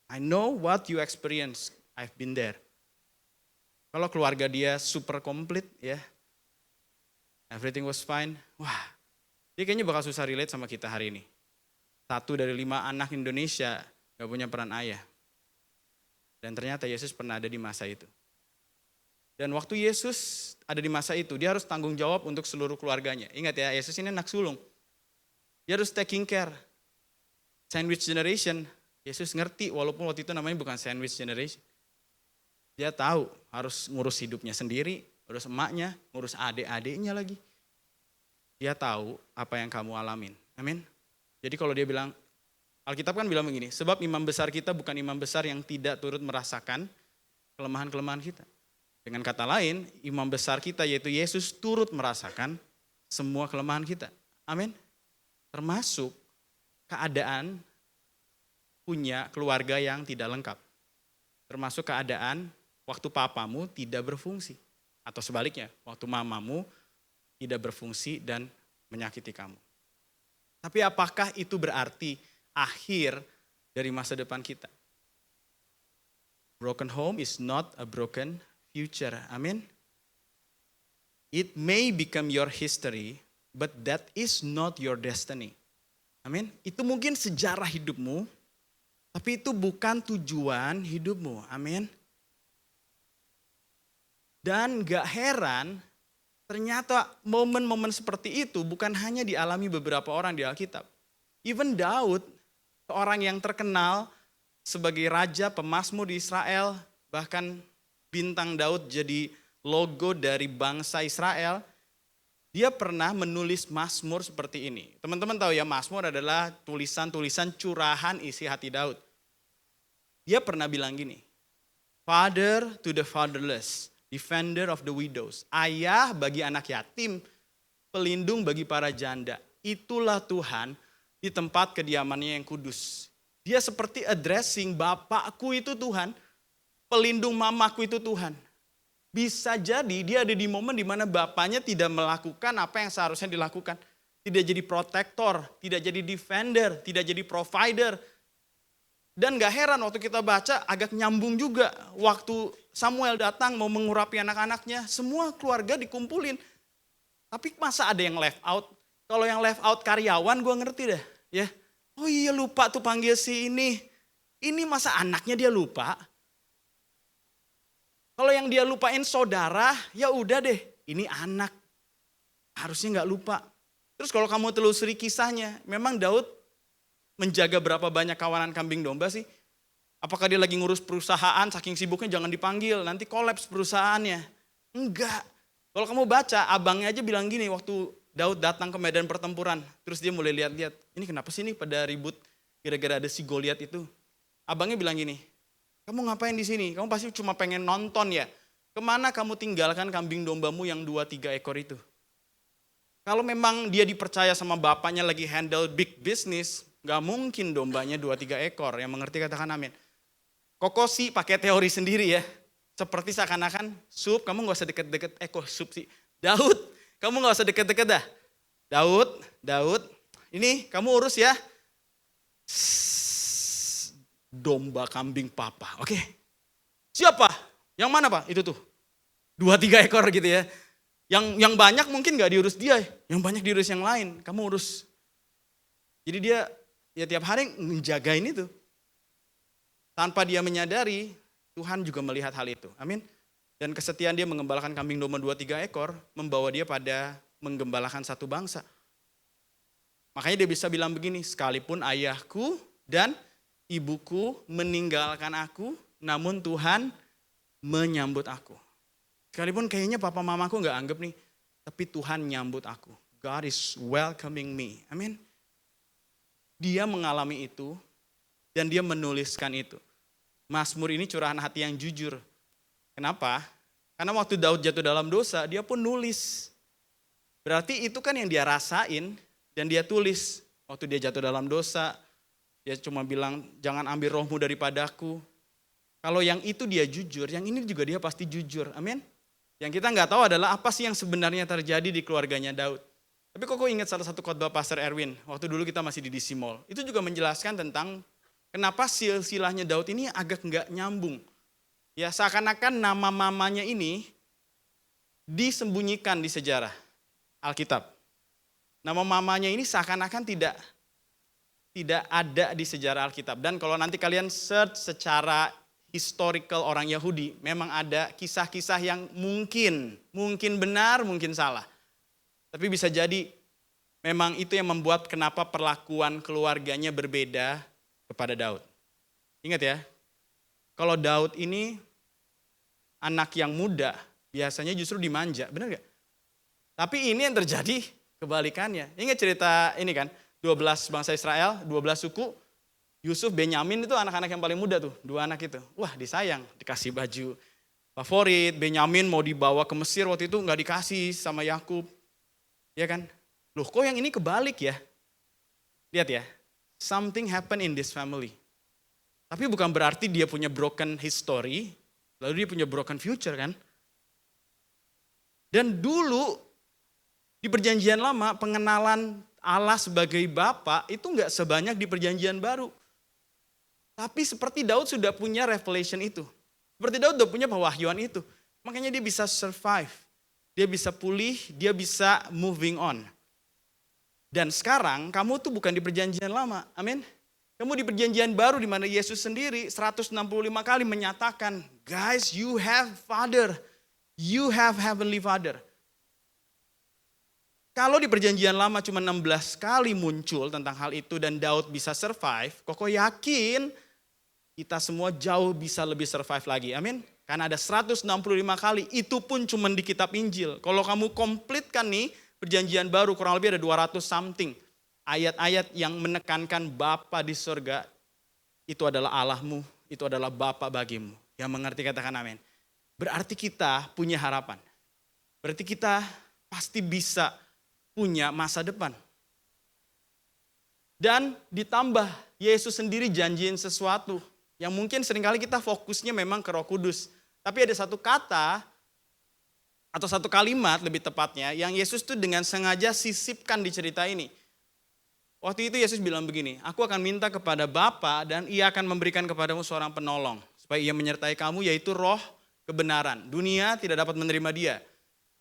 I know what you experience, I've been there. Kalau keluarga dia super komplit ya, everything was fine, wah, dia kayaknya bakal susah relate sama kita hari ini. 1 dari 5 anak Indonesia gak punya peran ayah. Dan ternyata Yesus pernah ada di masa itu. Dan waktu Yesus ada di masa itu, dia harus tanggung jawab untuk seluruh keluarganya. Ingat ya, Yesus ini anak sulung. Dia harus taking care. Sandwich generation, Yesus ngerti walaupun waktu itu namanya bukan sandwich generation. Dia tahu harus ngurus hidupnya sendiri, ngurus emaknya, ngurus adik-adiknya lagi. Dia tahu apa yang kamu alamin. Amin. Jadi kalau dia bilang, Alkitab kan bilang begini, sebab imam besar kita bukan imam besar yang tidak turut merasakan kelemahan-kelemahan kita. Dengan kata lain, imam besar kita yaitu Yesus turut merasakan semua kelemahan kita. Amin. Termasuk keadaan punya keluarga yang tidak lengkap. Termasuk keadaan waktu papamu tidak berfungsi. Atau sebaliknya, waktu mamamu tidak berfungsi dan menyakiti kamu. Tapi apakah itu berarti akhir dari masa depan kita? Broken home is not a broken future. Amin. It may become your history, but that is not your destiny. Amin. Itu mungkin sejarah hidupmu, tapi itu bukan tujuan hidupmu. Amin. Dan gak heran, ternyata momen-momen seperti itu bukan hanya dialami beberapa orang di Alkitab. Even Daud, seorang yang terkenal sebagai raja pemazmur di Israel, bahkan bintang Daud jadi logo dari bangsa Israel, dia pernah menulis mazmur seperti ini. Teman-teman tahu ya, mazmur adalah tulisan-tulisan curahan isi hati Daud. Dia pernah bilang gini, Father to the fatherless, defender of the widows. Ayah bagi anak yatim, pelindung bagi para janda. Itulah Tuhan di tempat kediamannya yang kudus. Dia seperti addressing, bapakku itu Tuhan, pelindung mamaku itu Tuhan. Bisa jadi dia ada di momen di mana bapaknya tidak melakukan apa yang seharusnya dilakukan. Tidak jadi protektor, tidak jadi defender, tidak jadi provider. Dan gak heran waktu kita baca agak nyambung juga. Waktu Samuel datang mau mengurapi anak-anaknya, semua keluarga dikumpulin. Tapi masa ada yang left out? Kalau yang left out karyawan gue ngerti deh. Ya. Oh iya lupa tuh panggil si ini. Ini masa anaknya dia lupa? Kalau yang dia lupain saudara, ya udah deh, ini anak. Harusnya gak lupa. Terus kalau kamu telusuri kisahnya, memang Daud menjaga berapa banyak kawanan kambing domba sih? Apakah dia lagi ngurus perusahaan, saking sibuknya jangan dipanggil, nanti kolaps perusahaannya. Enggak. Kalau kamu baca, abangnya aja bilang gini, waktu Daud datang ke medan pertempuran, terus dia mulai lihat-lihat, ini kenapa sih nih pada ribut gara-gara ada si Goliat itu. Abangnya bilang gini, kamu ngapain di sini? Kamu pasti cuma pengen nonton ya. Kemana kamu tinggalkan kambing dombamu yang 2-3 ekor itu? Kalau memang dia dipercaya sama bapaknya lagi handle big business, gak mungkin dombanya 2-3 ekor. Yang mengerti katakan amin. Koko sih pakai teori sendiri ya. Seperti seakan-akan, Sup kamu gak usah deket-deket, kok Sup sih. Daud, kamu gak usah deket-deket dah. Daud, ini kamu urus ya. Domba kambing papa, oke. Siapa? Yang mana pak? Itu tuh, 2-3 ekor gitu ya. Yang banyak mungkin gak diurus dia, yang banyak diurus yang lain, kamu urus. Jadi dia ya tiap hari menjagain itu. Tanpa dia menyadari, Tuhan juga melihat hal itu, amin. Dan kesetiaan dia mengembalakan kambing domba 2-3 ekor, membawa dia pada menggembalakan satu bangsa. Makanya dia bisa bilang begini, sekalipun ayahku dan ibuku meninggalkan aku, namun Tuhan menyambut aku. Sekalipun kayaknya papa mamaku gak anggap nih, tapi Tuhan nyambut aku. God is welcoming me. Amin. Dia mengalami itu dan dia menuliskan itu. Mazmur ini curahan hati yang jujur. Kenapa? Karena waktu Daud jatuh dalam dosa, dia pun nulis. Berarti itu kan yang dia rasain dan dia tulis. Waktu dia jatuh dalam dosa, dia cuma bilang, jangan ambil rohmu daripadaku. Kalau yang itu dia jujur, yang ini juga dia pasti jujur. Amin. Yang kita nggak tahu adalah apa sih yang sebenarnya terjadi di keluarganya Daud. Tapi kok ingat salah satu khotbah Pastor Erwin, waktu dulu kita masih di DC Mall. Itu juga menjelaskan tentang kenapa silsilahnya Daud ini agak nggak nyambung. Ya seakan-akan nama mamanya ini disembunyikan di sejarah Alkitab. Nama mamanya ini seakan-akan tidak ada di sejarah Alkitab. Dan kalau nanti kalian search secara historical orang Yahudi, memang ada kisah-kisah yang mungkin benar, mungkin salah. Tapi bisa jadi memang itu yang membuat kenapa perlakuan keluarganya berbeda kepada Daud. Ingat ya, kalau Daud ini anak yang muda, biasanya justru dimanja, benar gak? Tapi ini yang terjadi kebalikannya. Ingat cerita ini kan, 12 bangsa Israel, 12 suku, Yusuf, Benyamin itu anak-anak yang paling muda tuh, 2 anak itu. Wah disayang, dikasih baju favorit, Benyamin mau dibawa ke Mesir waktu itu gak dikasih sama Yakub. Ya kan? Loh kok yang ini kebalik ya? Lihat ya, something happen in this family. Tapi bukan berarti dia punya broken history, lalu dia punya broken future kan. Dan dulu di perjanjian lama pengenalan Allah sebagai Bapa itu enggak sebanyak di perjanjian baru. Tapi seperti Daud sudah punya revelation itu. Seperti Daud sudah punya pewahyuan itu. Makanya dia bisa survive, dia bisa pulih, dia bisa moving on. Dan sekarang kamu tuh bukan di perjanjian lama, amin. Kamu di perjanjian baru di mana Yesus sendiri 165 kali menyatakan, guys, you have Father, you have Heavenly Father. Kalau di perjanjian lama cuma 16 kali muncul tentang hal itu dan Daud bisa survive, Koko yakin kita semua jauh bisa lebih survive lagi, amin. Karena ada 165 kali, itu pun cuma di kitab Injil. Kalau kamu komplitkan nih, perjanjian baru kurang lebih ada 200 something. Ayat-ayat yang menekankan Bapa di surga, itu adalah Allahmu, itu adalah Bapa bagimu. Yang mengerti katakan amin. Berarti kita punya harapan. Berarti kita pasti bisa punya masa depan. Dan ditambah Yesus sendiri janjiin sesuatu yang mungkin seringkali kita fokusnya memang ke Roh Kudus. Tapi ada satu kata atau satu kalimat lebih tepatnya yang Yesus tuh dengan sengaja sisipkan di cerita ini. Waktu itu Yesus bilang begini, aku akan minta kepada Bapa dan ia akan memberikan kepadamu seorang penolong. Supaya ia menyertai kamu yaitu roh kebenaran. Dunia tidak dapat menerima dia.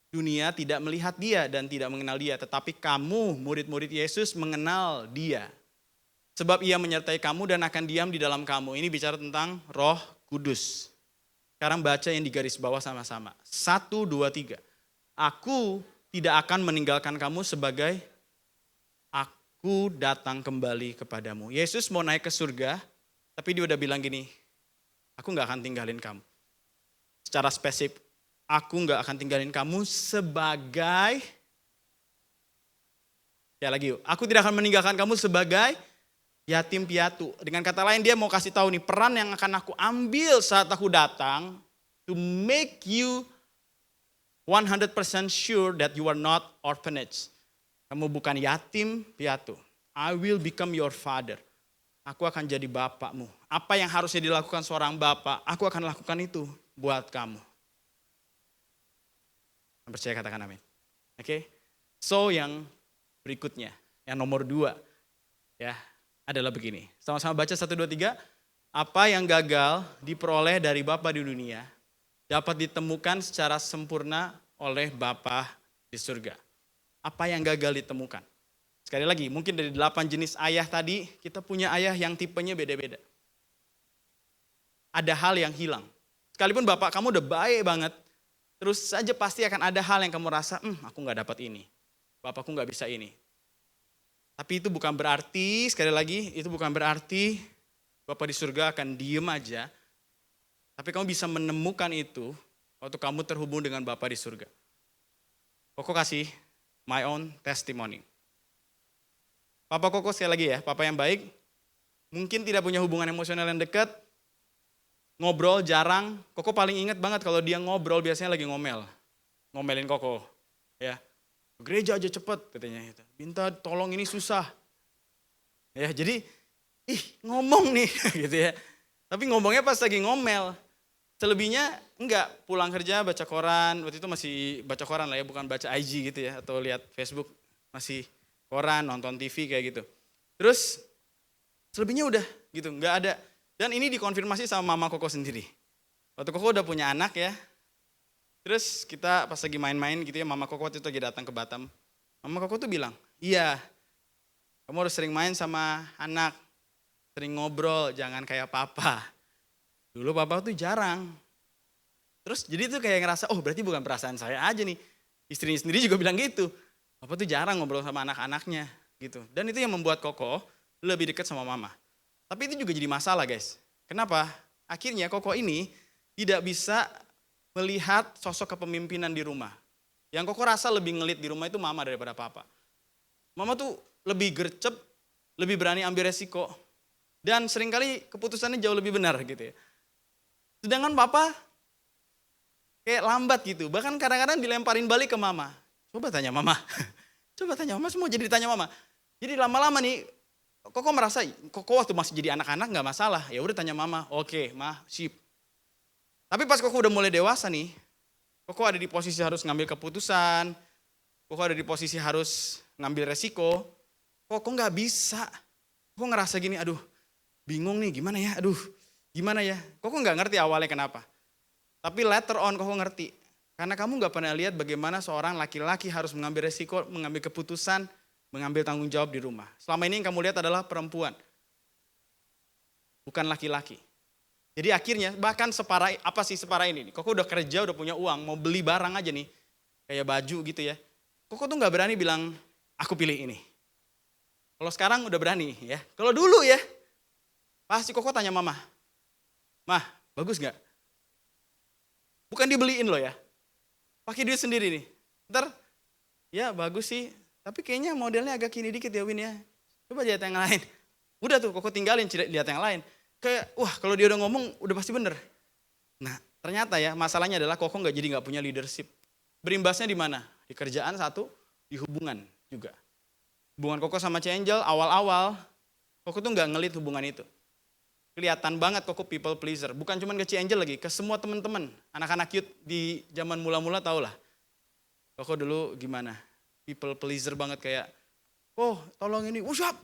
Dunia tidak melihat dia dan tidak mengenal dia. Tetapi kamu murid-murid Yesus mengenal dia. Sebab ia menyertai kamu dan akan diam di dalam kamu. Ini bicara tentang Roh Kudus. Sekarang baca yang di garis bawah sama-sama. 1, 2, 3. Aku tidak akan meninggalkan kamu sebagai aku datang kembali kepadamu. Yesus mau naik ke surga, tapi dia udah bilang gini, aku gak akan tinggalin kamu. Secara spesifik, aku gak akan tinggalin kamu sebagai, ya lagi yuk, aku tidak akan meninggalkan kamu sebagai yatim piatu. Dengan kata lain dia mau kasih tahu nih, peran yang akan aku ambil saat aku datang, to make you 100% sure that you are not orphanage. Kamu bukan yatim piatu. I will become your father. Aku akan jadi bapakmu. Apa yang harusnya dilakukan seorang bapak, aku akan lakukan itu buat kamu. Percaya katakan amin. Oke. So yang berikutnya, yang nomor 2 ya, adalah begini. Sama-sama baca 1, 2, 3. Apa yang gagal diperoleh dari Bapa di dunia dapat ditemukan secara sempurna oleh Bapa di surga. Apa yang gagal ditemukan? Sekali lagi, mungkin dari 8 jenis ayah tadi, kita punya ayah yang tipenya beda-beda. Ada hal yang hilang. Sekalipun bapak kamu udah baik banget, terus saja pasti akan ada hal yang kamu rasa, aku gak dapat ini. bapakku nggak bisa ini. Tapi itu bukan berarti, sekali lagi, itu bukan berarti Bapa di surga akan diem aja. Tapi kamu bisa menemukan itu waktu kamu terhubung dengan Bapa di surga. Koko kasih my own testimony. Papa Koko sekali lagi ya, papa yang baik. Mungkin tidak punya hubungan emosional yang dekat. Ngobrol jarang. Koko paling ingat banget kalau dia ngobrol biasanya lagi ngomel. Ngomelin Koko. Ya, gereja aja cepet katanya. Minta tolong ini susah. Ya, jadi ngomong nih gitu ya. Tapi ngomongnya pas lagi ngomel. Selebihnya enggak, pulang kerja baca koran. Waktu itu masih baca koran lah ya, bukan baca IG gitu ya. Atau lihat Facebook, masih koran, nonton TV kayak gitu. Terus selebihnya udah gitu, enggak ada. Dan ini dikonfirmasi sama mama Koko sendiri. Waktu Koko udah punya anak ya. Terus kita pas lagi main-main gitu ya, mama Koko waktu itu lagi datang ke Batam. Mama Koko tuh bilang, iya kamu harus sering main sama anak. Sering ngobrol, jangan kayak papa. Dulu papa tuh jarang. Terus jadi tuh kayak ngerasa, oh berarti bukan perasaan saya aja nih. Istrinya sendiri juga bilang gitu. Papa tuh jarang ngobrol sama anak-anaknya gitu. Dan itu yang membuat Koko lebih dekat sama mama. Tapi itu juga jadi masalah guys. Kenapa? Akhirnya Koko ini tidak bisa melihat sosok kepemimpinan di rumah. Yang Koko rasa lebih ngelit di rumah itu mama daripada papa. Mama tuh lebih gercep, lebih berani ambil resiko. Dan seringkali keputusannya jauh lebih benar gitu ya. Sedangkan papa kayak lambat gitu. Bahkan kadang-kadang dilemparin balik ke mama. Coba tanya mama. Coba tanya mama, semua jadi ditanya mama. Jadi lama-lama nih, Koko merasa, Koko waktu masih jadi anak-anak gak masalah. Ya udah tanya mama, oke, mah, sip. Tapi pas Koko udah mulai dewasa nih, Koko ada di posisi harus ngambil keputusan, Koko ada di posisi harus ngambil resiko, Koko gak bisa. Koko ngerasa gini, aduh bingung nih gimana ya, gimana ya. Koko gak ngerti awalnya kenapa. Tapi later on Koko ngerti. Karena kamu gak pernah lihat bagaimana seorang laki-laki harus mengambil resiko, mengambil keputusan, mengambil tanggung jawab di rumah. Selama ini yang kamu lihat adalah perempuan. Bukan laki-laki. Jadi akhirnya bahkan separah ini. Koko udah kerja, udah punya uang, mau beli barang aja nih. Kayak baju gitu ya. Koko tuh gak berani bilang, aku pilih ini. Kalau sekarang udah berani ya. Kalau dulu ya, pasti Koko tanya mama. Mah, bagus gak? Bukan dibeliin loh ya. Pakai duit sendiri nih. Ntar, ya bagus sih. Tapi kayaknya modelnya agak kini dikit ya Win ya. Coba lihat yang lain. Udah tuh Koko tinggalin lihat yang lain. Kayak wah kalau dia udah ngomong udah pasti bener. Nah ternyata ya masalahnya adalah Koko jadi gak punya leadership. Berimbasnya di mana? Di kerjaan satu, di hubungan juga. Hubungan Koko sama Angel awal-awal, Koko tuh gak ngelit hubungan itu. Kelihatan banget Koko people pleaser. Bukan cuma ke Angel lagi, ke semua teman-teman. Anak-anak youth di zaman mula-mula tau lah. Koko dulu gimana? People pleaser banget kayak, oh tolong ini, siap.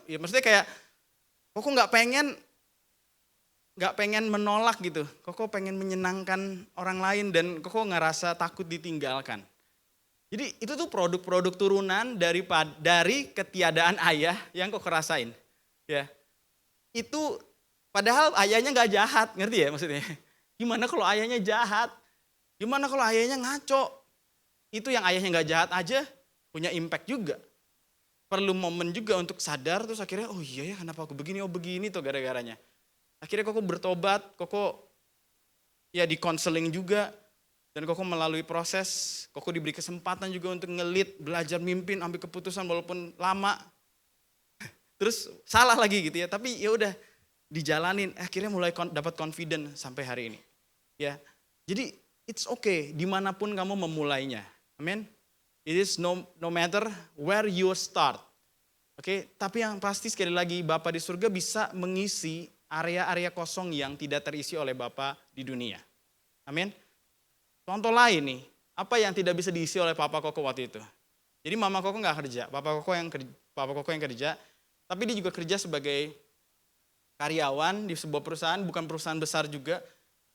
Ya maksudnya kayak, Koko nggak pengen menolak gitu. Koko pengen menyenangkan orang lain dan Koko ngerasa takut ditinggalkan. Jadi itu tuh produk-produk turunan dari ketiadaan ayah yang Koko rasain. Ya, itu padahal ayahnya nggak jahat, ngerti ya maksudnya? Gimana kalau ayahnya jahat? Gimana kalau ayahnya ngaco? Itu yang ayahnya nggak jahat aja punya impact juga. Perlu momen juga untuk sadar terus akhirnya oh iya ya kenapa aku begini, begini tuh gara-garanya. Akhirnya Koko bertobat, Koko ya di konseling juga. Dan Koko melalui proses, Koko diberi kesempatan juga untuk ngelit, belajar mimpin, ambil keputusan walaupun lama. Terus salah lagi gitu ya, tapi ya udah dijalanin, akhirnya mulai dapat confident sampai hari ini. Ya, jadi it's okay dimanapun kamu memulainya. Amin. It is no matter where you start. Oke, tapi yang pasti sekali lagi Bapa di surga bisa mengisi area-area kosong yang tidak terisi oleh Bapa di dunia. Amin. Contoh lain nih, apa yang tidak bisa diisi oleh Papa Koko waktu itu? Jadi Mama Koko nggak kerja, Papa Koko yang kerja, tapi dia juga kerja sebagai karyawan di sebuah perusahaan, bukan perusahaan besar juga,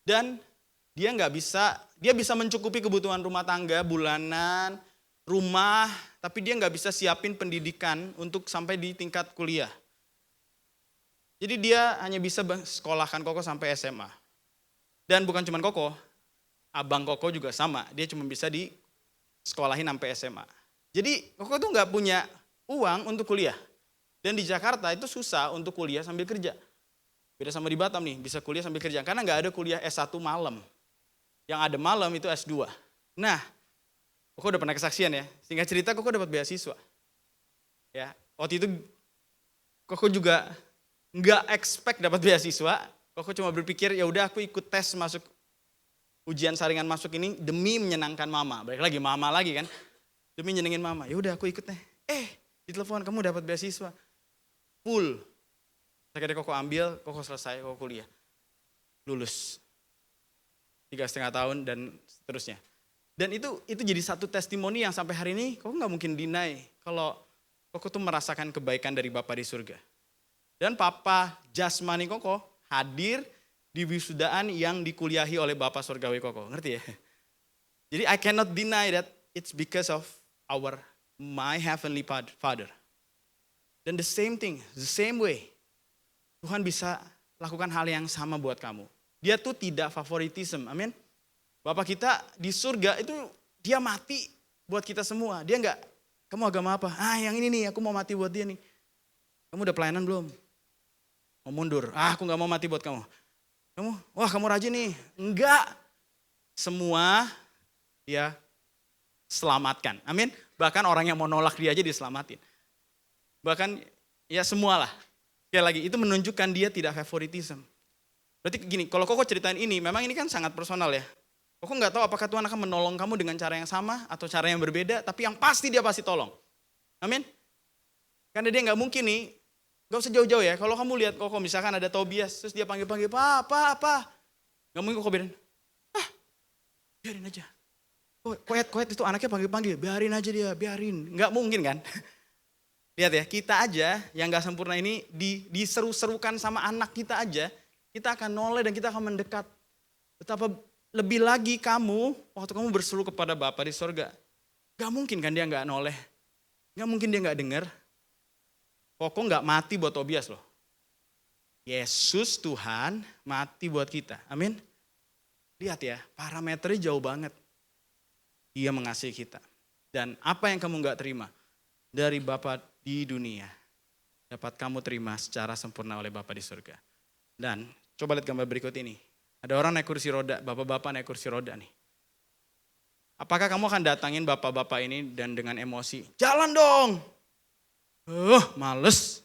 dan dia bisa mencukupi kebutuhan rumah tangga bulanan, rumah, tapi dia nggak bisa siapin pendidikan untuk sampai di tingkat kuliah. Jadi dia hanya bisa sekolahkan Koko sampai SMA. Dan bukan cuma Koko, abang Koko juga sama, dia cuma bisa di sekolahin sampai SMA. Jadi Koko tuh nggak punya uang untuk kuliah. Dan di Jakarta itu susah untuk kuliah sambil kerja. Beda sama di Batam nih, bisa kuliah sambil kerja. Karena nggak ada kuliah S1 malam. Yang ada malam itu S2. Nah, Koko udah pernah kesaksian ya. Singkat cerita Koko dapat beasiswa. Ya, waktu itu Koko juga nggak expect dapat beasiswa. Koko cuma berpikir ya udah aku ikut tes masuk ujian saringan masuk ini demi menyenangkan mama. Balik lagi mama lagi kan. Demi nyenengin mama. Ya udah aku ikut deh. Ditelepon kamu dapat beasiswa. Full. Akhirnya Koko ambil, Koko selesai, Koko kuliah. Lulus. 3,5 tahun dan seterusnya. Dan itu jadi satu testimoni yang sampai hari ini Koko nggak mungkin deny kalau Koko tuh merasakan kebaikan dari Bapa di surga. Dan Papa jasmani Koko hadir di wisudaan yang dikuliahi oleh Bapa surgawi Koko. Ngerti ya? Jadi I cannot deny that it's because of my heavenly Father. Dan the same thing, the same way. Tuhan bisa lakukan hal yang sama buat kamu. Dia tuh tidak favoritism, amin. Bapak kita di surga itu dia mati buat kita semua. Dia enggak, kamu agama apa? Yang ini nih, aku mau mati buat dia nih. Kamu udah pelayanan belum? Mau mundur? Aku enggak mau mati buat kamu. Kamu rajin nih. Enggak. Semua dia selamatkan, amin. Bahkan orang yang mau nolak dia aja diselamatin. Bahkan ya semualah. Sekali lagi, itu menunjukkan dia tidak favoritism. Berarti gini, kalau Koko ceritain ini, memang ini kan sangat personal ya. Koko nggak tahu apakah Tuhan akan menolong kamu dengan cara yang sama atau cara yang berbeda, tapi yang pasti dia pasti tolong. Amin. Karena dia nggak mungkin nih, nggak usah jauh-jauh ya. Kalau kamu lihat Koko misalkan ada Tobias, terus dia panggil-panggil, apa. Nggak mungkin Koko biarin aja. Koet itu anaknya panggil-panggil, biarin aja dia, biarin. Nggak mungkin kan. Lihat ya, kita aja yang gak sempurna ini diseru-serukan sama anak kita aja, kita akan noleh dan kita akan mendekat. Betapa lebih lagi kamu, waktu kamu berseru kepada Bapa di surga. Gak mungkin kan dia gak noleh. Gak mungkin dia gak dengar. Koko gak mati buat Tobias loh. Yesus Tuhan mati buat kita. Amin. Lihat ya, parameternya jauh banget. Dia mengasihi kita. Dan apa yang kamu gak terima dari Bapa di dunia dapat kamu terima secara sempurna oleh Bapa di surga. Dan coba lihat gambar berikut ini. Ada orang naik kursi roda, bapak-bapak naik kursi roda nih. Apakah kamu akan datangin bapak-bapak ini dan dengan emosi, jalan dong. Males.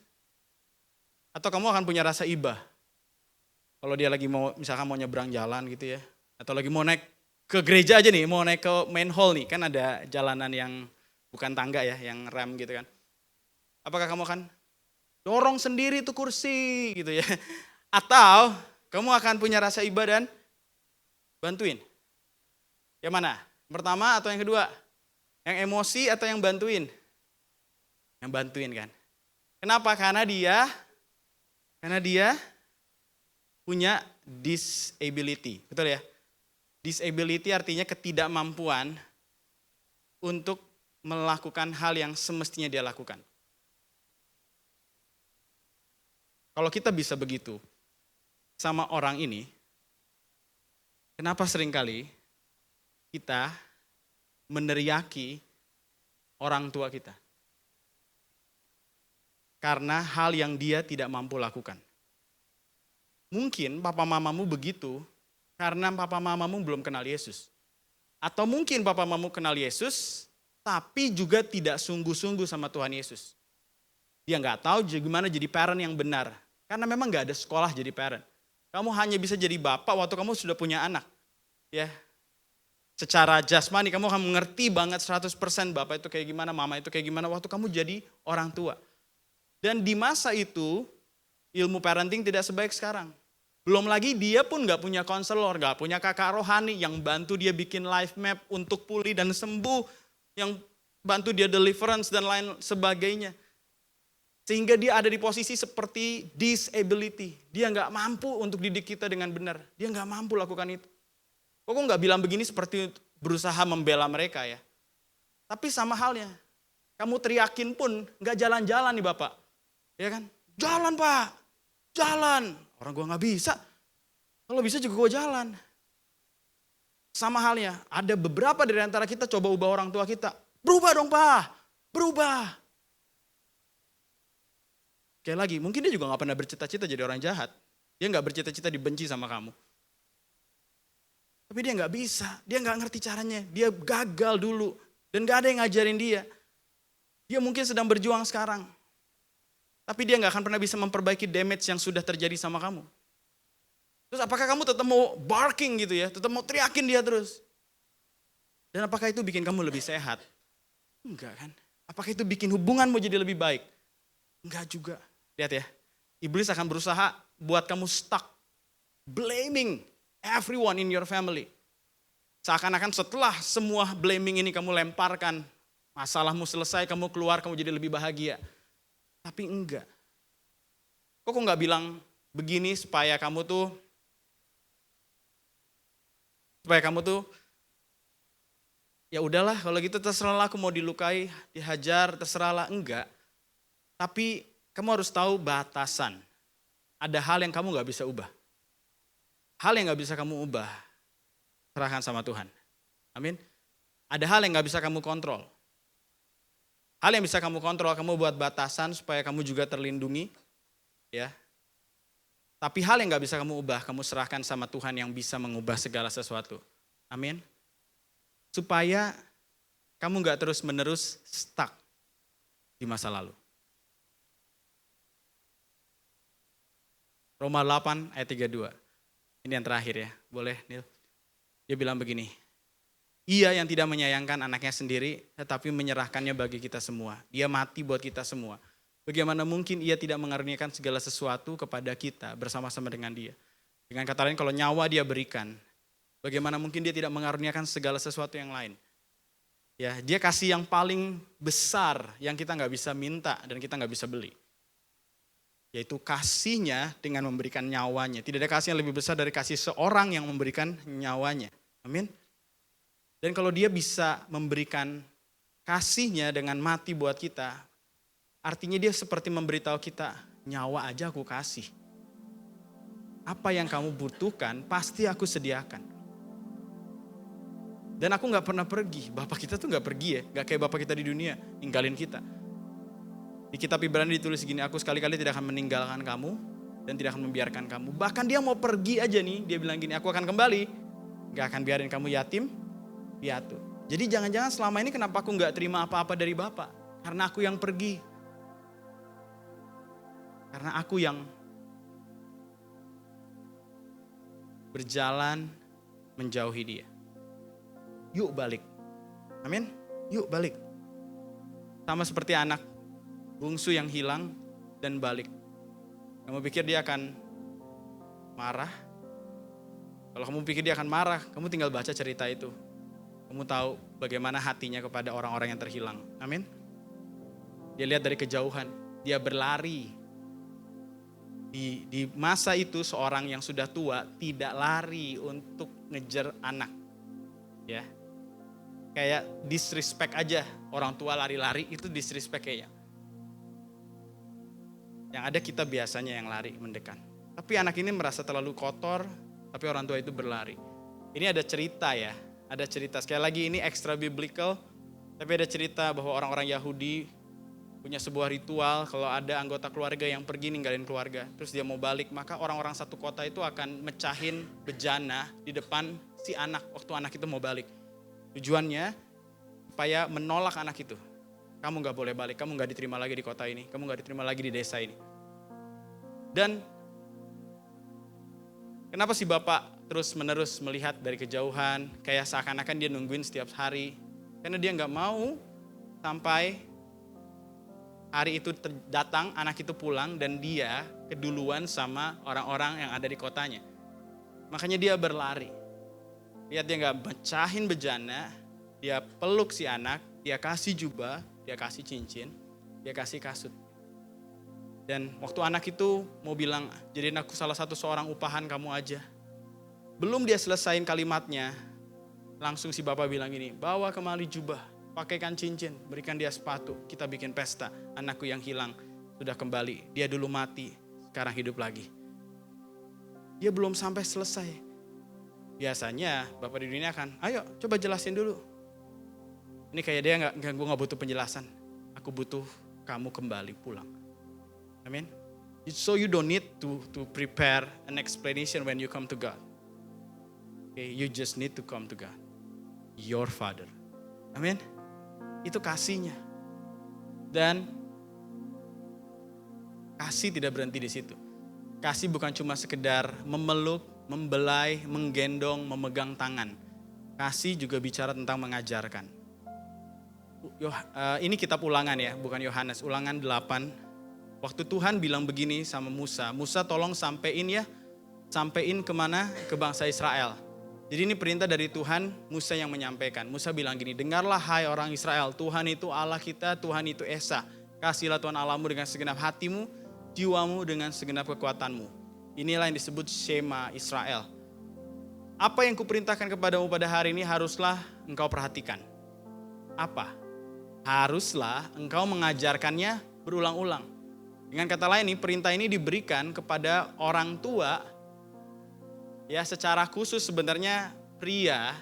Atau kamu akan punya rasa iba. Kalau dia lagi misalkan mau nyebrang jalan gitu ya. Atau lagi mau naik ke gereja aja nih, mau naik ke main hall nih. Kan ada jalanan yang bukan tangga ya, yang rem gitu kan. Apakah kamu akan dorong sendiri tuh kursi gitu ya. Atau kamu akan punya rasa iba dan bantuin. Yang mana? Pertama atau yang kedua? Yang emosi atau yang bantuin? Yang bantuin kan. Kenapa? Karena dia punya disability. Betul ya? Disability artinya ketidakmampuan untuk melakukan hal yang semestinya dia lakukan. Kalau kita bisa begitu sama orang ini, kenapa seringkali kita meneriaki orang tua kita? Karena hal yang dia tidak mampu lakukan. Mungkin papa mamamu begitu karena papa mamamu belum kenal Yesus. Atau mungkin papa mamamu kenal Yesus, tapi juga tidak sungguh-sungguh sama Tuhan Yesus. Dia nggak tahu gimana jadi parent yang benar. Karena memang nggak ada sekolah jadi parent. Kamu hanya bisa jadi bapak waktu kamu sudah punya anak. Ya, secara jasmani kamu akan mengerti banget 100% bapak itu kayak gimana, mama itu kayak gimana waktu kamu jadi orang tua. Dan di masa itu ilmu parenting tidak sebaik sekarang. Belum lagi dia pun nggak punya konselor, nggak punya kakak rohani yang bantu dia bikin life map untuk pulih dan sembuh, yang bantu dia deliverance dan lain sebagainya. Sehingga dia ada di posisi seperti disability. Dia nggak mampu untuk didik kita dengan benar. Dia nggak mampu lakukan itu. Kok nggak bilang begini seperti berusaha membela mereka ya. Tapi sama halnya. Kamu teriakin pun nggak jalan-jalan nih Bapak. Ya kan? Jalan Pak, jalan. Orang gue nggak bisa. Kalau bisa juga gue jalan. Sama halnya, ada beberapa dari antara kita coba ubah orang tua kita. Berubah dong Pak, berubah. Kayak lagi, mungkin dia juga gak pernah bercita-cita jadi orang jahat. Dia gak bercita-cita dibenci sama kamu. Tapi dia gak bisa, dia gak ngerti caranya. Dia gagal dulu, dan gak ada yang ngajarin dia. Dia mungkin sedang berjuang sekarang. Tapi dia gak akan pernah bisa memperbaiki damage yang sudah terjadi sama kamu. Terus apakah kamu tetap mau barking gitu ya, tetap mau teriakin dia terus? Dan apakah itu bikin kamu lebih sehat? Enggak kan? Apakah itu bikin hubunganmu jadi lebih baik? Enggak juga. Lihat ya, iblis akan berusaha buat kamu stuck. Blaming everyone in your family. Seakan-akan setelah semua blaming ini kamu lemparkan, masalahmu selesai, kamu keluar, kamu jadi lebih bahagia. Tapi enggak. Kok nggak bilang begini supaya kamu tuh ya udahlah kalau gitu terserahlah aku mau dilukai, dihajar, terserahlah. Enggak. Tapi kamu harus tahu batasan. Ada hal yang kamu gak bisa ubah. Hal yang gak bisa kamu ubah, serahkan sama Tuhan. Amin. Ada hal yang gak bisa kamu kontrol. Hal yang bisa kamu kontrol, kamu buat batasan supaya kamu juga terlindungi. Ya. Tapi hal yang gak bisa kamu ubah, kamu serahkan sama Tuhan yang bisa mengubah segala sesuatu. Amin. Supaya kamu gak terus-menerus stuck di masa lalu. Roma 8 ayat 32. Ini yang terakhir ya, boleh Nil. Dia bilang begini, ia yang tidak menyayangkan anaknya sendiri, tetapi menyerahkannya bagi kita semua. Dia mati buat kita semua. Bagaimana mungkin ia tidak mengaruniakan segala sesuatu kepada kita bersama-sama dengan dia. Dengan kata lain, kalau nyawa dia berikan, bagaimana mungkin dia tidak mengaruniakan segala sesuatu yang lain. Ya, dia kasih yang paling besar yang kita nggak bisa minta dan kita nggak bisa beli. Yaitu kasihnya dengan memberikan nyawanya. Tidak ada kasih yang lebih besar dari kasih seorang yang memberikan nyawanya. Amin. Dan kalau dia bisa memberikan kasihnya dengan mati buat kita, artinya dia seperti memberitahu kita, nyawa aja aku kasih. Apa yang kamu butuhkan pasti aku sediakan. Dan aku gak pernah pergi, Bapak kita tuh gak pergi ya, gak kayak Bapak kita di dunia, ninggalin kita. Di kitab Ibrani ditulis gini, aku sekali-kali tidak akan meninggalkan kamu dan tidak akan membiarkan kamu. Bahkan dia mau pergi aja nih, dia bilang gini, aku akan kembali. Gak akan biarin kamu yatim, piatu. Jadi jangan-jangan selama ini kenapa aku gak terima apa-apa dari Bapak? Karena aku yang pergi. Karena aku yang berjalan menjauhi dia. Yuk balik. Amin. Yuk balik. Sama seperti anak bungsu yang hilang dan balik. Kamu pikir dia akan marah? Kalau kamu pikir dia akan marah, kamu tinggal baca cerita itu. Kamu tahu bagaimana hatinya kepada orang-orang yang terhilang. Amin. Dia lihat dari kejauhan, dia berlari. Di masa itu seorang yang sudah tua tidak lari untuk ngejar anak. Ya. Kayak disrespect aja, orang tua lari-lari itu disrespect kayaknya. Yang ada kita biasanya yang lari mendekat. Tapi anak ini merasa terlalu kotor, tapi orang tua itu berlari. Ini ada cerita ya, ada cerita. Sekali lagi ini extra biblical, tapi ada cerita bahwa orang-orang Yahudi punya sebuah ritual kalau ada anggota keluarga yang pergi ninggalin keluarga, terus dia mau balik, maka orang-orang satu kota itu akan mecahin bejana di depan si anak waktu anak itu mau balik. Tujuannya supaya menolak anak itu. Kamu gak boleh balik, kamu gak diterima lagi di kota ini, kamu gak diterima lagi di desa ini. Dan kenapa si Bapak terus menerus melihat dari kejauhan, kayak seakan-akan dia nungguin setiap hari. Karena dia gak mau sampai hari itu datang, anak itu pulang dan dia keduluan sama orang-orang yang ada di kotanya. Makanya dia berlari. Lihat dia gak mecahin bejana, dia peluk si anak, dia kasih jubah, dia kasih cincin, dia kasih kasut. Dan waktu anak itu mau bilang, jadiin aku salah satu seorang upahan kamu aja. Belum dia selesain kalimatnya, langsung si Bapak bilang gini, bawa kemari jubah, pakaikan cincin, berikan dia sepatu, kita bikin pesta. Anakku yang hilang sudah kembali, dia dulu mati, sekarang hidup lagi. Dia belum sampai selesai. biasanya Bapak di dunia akan, ayo coba jelasin dulu. Ini kayak dia gue gak butuh penjelasan. Aku butuh kamu kembali pulang. Amin. So you don't need to prepare an explanation when you come to God. Okay, you just need to come to God. Your Father. Amin. Itu kasihnya. Dan kasih tidak berhenti di situ. Kasih bukan cuma sekedar memeluk, membelai, menggendong, memegang tangan. Kasih juga bicara tentang mengajarkan. Ini kitab Ulangan ya, bukan Yohanes. Ulangan 8. Waktu Tuhan bilang begini sama Musa. Musa tolong sampein kemana? Ke bangsa Israel. Jadi ini perintah dari Tuhan, Musa yang menyampaikan. Musa bilang gini, dengarlah hai orang Israel, Tuhan itu Allah kita, Tuhan itu Esa. Kasihlah Tuhan Allahmu dengan segenap hatimu, jiwamu dengan segenap kekuatanmu. Inilah yang disebut Shema Israel. Apa yang kuperintahkan kepadamu pada hari ini haruslah engkau perhatikan. Apa? Haruslah engkau mengajarkannya berulang-ulang. Dengan kata lain nih, perintah ini diberikan kepada orang tua. Ya, secara khusus sebenarnya pria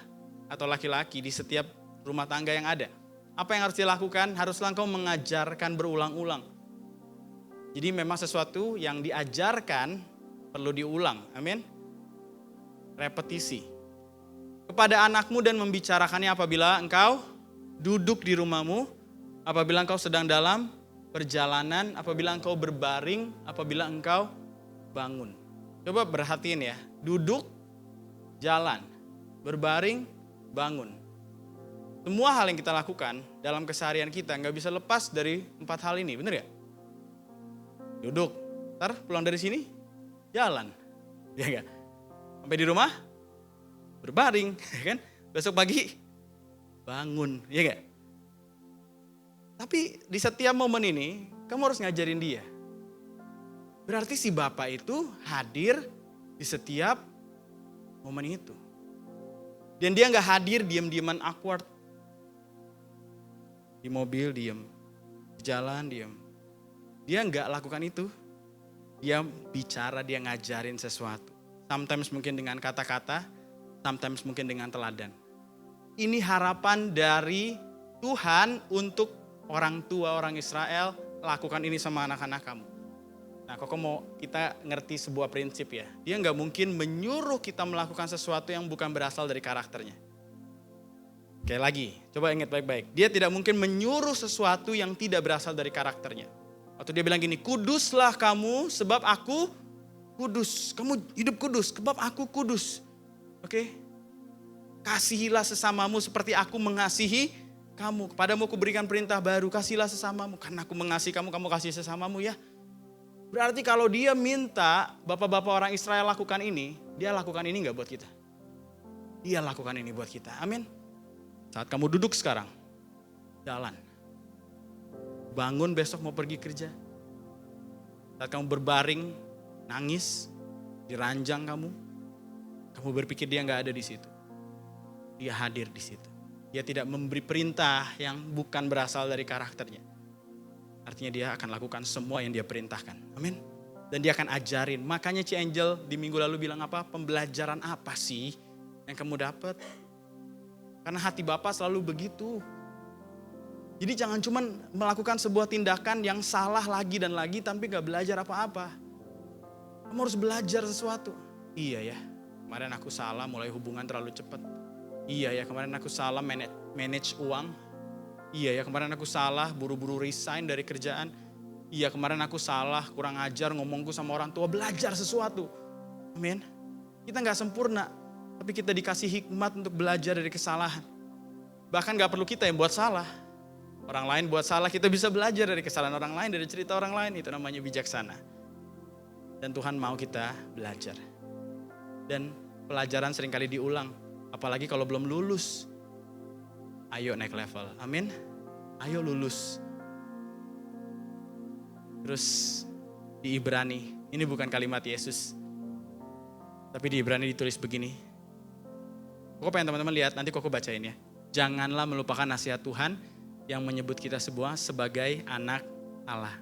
atau laki-laki di setiap rumah tangga yang ada. Apa yang harus dilakukan? Haruslah engkau mengajarkan berulang-ulang. Jadi memang sesuatu yang diajarkan perlu diulang. Amin. Repetisi. Kepada anakmu dan membicarakannya apabila engkau duduk di rumahmu, apabila engkau sedang dalam perjalanan, apabila engkau berbaring, apabila engkau bangun. Coba perhatiin ya, duduk, jalan, berbaring, bangun. Semua hal yang kita lakukan dalam keseharian kita nggak bisa lepas dari 4 hal ini, bener ya? Duduk, ntar pulang dari sini, jalan, ya nggak? Sampai di rumah, berbaring, ya kan? Besok pagi, bangun, ya nggak? Tapi di setiap momen ini, kamu harus ngajarin dia. Berarti si Bapak itu hadir di setiap momen itu. Dan dia gak hadir diam-diaman awkward. Di mobil diem, di jalan diem. Dia gak lakukan itu. Dia bicara, dia ngajarin sesuatu. Sometimes mungkin dengan kata-kata, sometimes mungkin dengan teladan. Ini harapan dari Tuhan untuk orang tua orang Israel, lakukan ini sama anak-anak kamu. Nah, kok mau kita ngerti sebuah prinsip ya. Dia nggak mungkin menyuruh kita melakukan sesuatu yang bukan berasal dari karakternya. Oke lagi, coba ingat baik-baik. Dia tidak mungkin menyuruh sesuatu yang tidak berasal dari karakternya. Waktu dia bilang gini, kuduslah kamu sebab aku kudus. Kamu hidup kudus sebab aku kudus. Oke. Kasihilah sesamamu seperti aku mengasihi kamu. Kepadamu aku berikan perintah baru, kasihilah sesamamu. Karena aku mengasihi kamu, kamu kasih sesamamu ya. Berarti kalau dia minta bapak-bapak orang Israel lakukan ini, dia lakukan ini gak buat kita? Dia lakukan ini buat kita, amin. Saat kamu duduk sekarang, jalan. Bangun besok mau pergi kerja. Saat kamu berbaring, nangis, diranjang kamu berpikir dia gak ada di situ. Dia hadir di situ. Dia tidak memberi perintah yang bukan berasal dari karakternya. Artinya dia akan lakukan semua yang dia perintahkan. Amin. Dan dia akan ajarin. Makanya Ci Angel di minggu lalu bilang apa? Pembelajaran apa sih yang kamu dapat? Karena hati Bapa selalu begitu. Jadi jangan cuma melakukan sebuah tindakan yang salah lagi dan lagi tapi gak belajar apa-apa. Kamu harus belajar sesuatu. Iya ya, kemarin aku salah mulai hubungan terlalu cepat. Iya ya, kemarin aku salah manage uang. Iya ya, kemarin aku salah buru-buru resign dari kerjaan. Iya, kemarin aku salah kurang ajar ngomongku sama orang tua. Belajar sesuatu. Amin. Kita gak sempurna. Tapi kita dikasih hikmat untuk belajar dari kesalahan. Bahkan gak perlu kita yang buat salah. Orang lain buat salah, kita bisa belajar dari kesalahan orang lain, dari cerita orang lain. Itu namanya bijaksana. Dan Tuhan mau kita belajar. Dan pelajaran seringkali diulang. Apalagi kalau belum lulus. Ayo naik level, amin. Ayo lulus. Terus di Ibrani, ini bukan kalimat Yesus. Tapi di Ibrani ditulis begini. Koko pengen teman-teman lihat, nanti Koko bacain ya. Janganlah melupakan nasihat Tuhan yang menyebut kita sebagai anak Allah.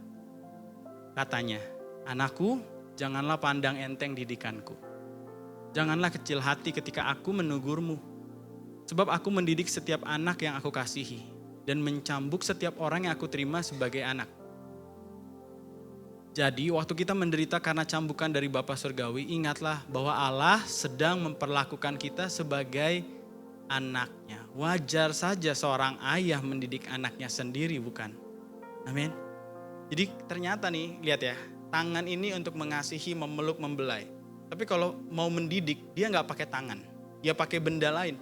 Katanya, anakku janganlah pandang enteng didikanku. Janganlah kecil hati ketika aku menegurmu. Sebab aku mendidik setiap anak yang aku kasihi dan mencambuk setiap orang yang aku terima sebagai anak. Jadi waktu kita menderita karena cambukan dari Bapa Surgawi, ingatlah bahwa Allah sedang memperlakukan kita sebagai anaknya. Wajar saja seorang ayah mendidik anaknya sendiri, bukan? Amin. Jadi ternyata nih, lihat ya, tangan ini untuk mengasihi, memeluk, membelai. Tapi kalau mau mendidik, dia nggak pakai tangan, dia pakai benda lain.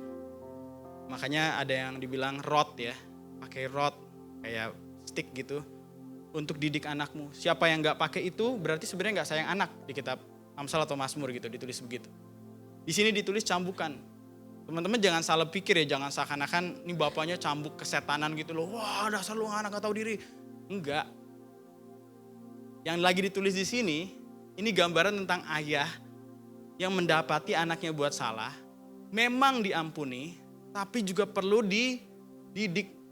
Makanya ada yang dibilang rod ya, pakai rod kayak stick gitu untuk didik anakmu. Siapa yang nggak pakai itu berarti sebenarnya nggak sayang anak di kitab Amsal atau Mazmur gitu ditulis begitu. Di sini ditulis cambukan. Teman-teman jangan salah pikir ya, jangan seakan-akan ini bapaknya cambuk kesetanan gitu loh. Wah dasar lu anak gak tahu diri. Enggak. Yang lagi ditulis di sini, ini gambaran tentang ayah yang mendapati anaknya buat salah, memang diampuni, tapi juga perlu dididik.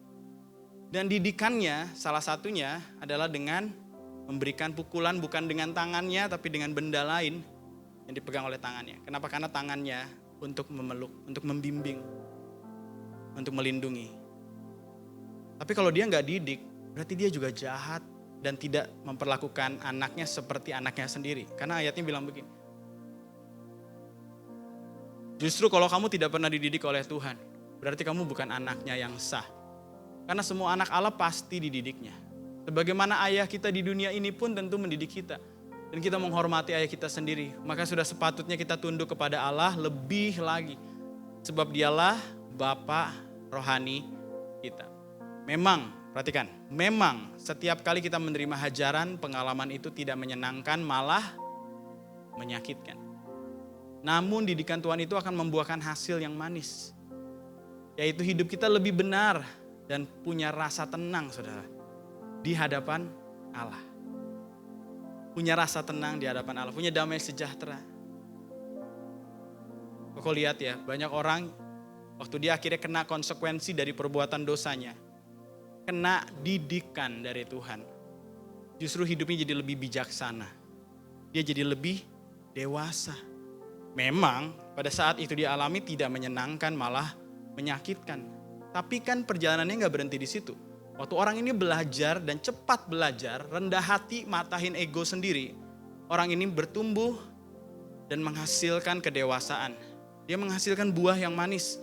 Dan didikannya salah satunya adalah dengan memberikan pukulan bukan dengan tangannya, tapi dengan benda lain yang dipegang oleh tangannya. Kenapa? Karena tangannya untuk memeluk, untuk membimbing, untuk melindungi. Tapi kalau dia nggak didik, berarti dia juga jahat dan tidak memperlakukan anaknya seperti anaknya sendiri. Karena ayatnya bilang begini, justru kalau kamu tidak pernah dididik oleh Tuhan, berarti kamu bukan anaknya yang sah. Karena semua anak Allah pasti dididiknya. Sebagaimana ayah kita di dunia ini pun tentu mendidik kita. Dan kita menghormati ayah kita sendiri. Maka sudah sepatutnya kita tunduk kepada Allah lebih lagi. Sebab dialah Bapa rohani kita. Memang, perhatikan, memang setiap kali kita menerima hajaran, pengalaman itu tidak menyenangkan, malah menyakitkan. Namun didikan Tuhan itu akan membuahkan hasil yang manis. Yaitu hidup kita lebih benar dan punya rasa tenang, saudara, di hadapan Allah. Punya rasa tenang di hadapan Allah, punya damai sejahtera. Kau lihat ya, banyak orang waktu dia akhirnya kena konsekuensi dari perbuatan dosanya, kena didikan dari Tuhan, justru hidupnya jadi lebih bijaksana. Dia jadi lebih dewasa. Memang pada saat itu dia alami tidak menyenangkan, malah menyakitkan. Tapi kan perjalanannya gak berhenti di situ. Waktu orang ini belajar dan cepat belajar, rendah hati, matahin ego sendiri, orang ini bertumbuh dan menghasilkan kedewasaan. Dia menghasilkan buah yang manis.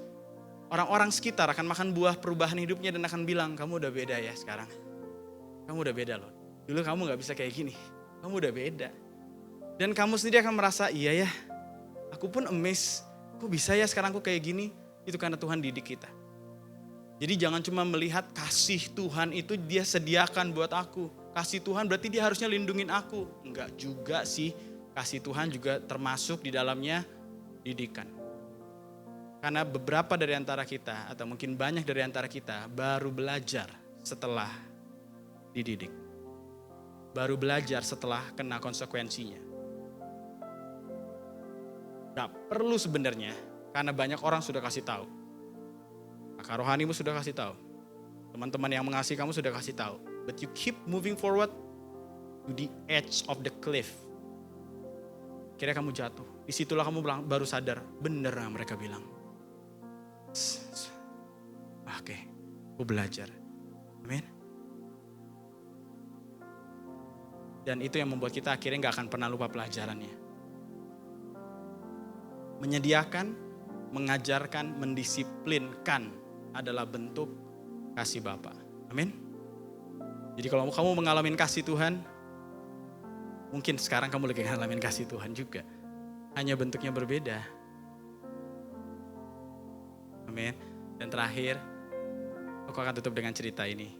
Orang-orang sekitar akan makan buah perubahan hidupnya dan akan bilang, kamu udah beda ya sekarang. Kamu udah beda loh. Dulu kamu gak bisa kayak gini. Kamu udah beda. Dan kamu sendiri akan merasa, iya ya, aku pun amazed. Kok bisa ya sekarang aku kayak gini? Itu karena Tuhan didik kita. Jadi jangan cuma melihat kasih Tuhan itu dia sediakan buat aku. Kasih Tuhan berarti dia harusnya lindungin aku. Enggak juga sih. Kasih Tuhan juga termasuk di dalamnya didikan. Karena beberapa dari antara kita atau mungkin banyak dari antara kita baru belajar setelah dididik. Baru belajar setelah kena konsekuensinya. Gak perlu sebenarnya karena banyak orang sudah kasih tahu. Kakak rohanimu sudah kasih tahu. Teman-teman yang mengasihi kamu sudah kasih tahu. But you keep moving forward to the edge of the cliff. Kira kamu jatuh. Disitulah kamu baru sadar. Bener yang mereka bilang. Oke, aku belajar. Amin. Dan itu yang membuat kita akhirnya gak akan pernah lupa pelajarannya. Menyediakan, mengajarkan, mendisiplinkan adalah bentuk kasih Bapa. Amin. Jadi kalau kamu mengalami kasih Tuhan, mungkin sekarang kamu lagi ngalamin kasih Tuhan juga. Hanya bentuknya berbeda. Amin. Dan terakhir, aku akan tutup dengan cerita ini.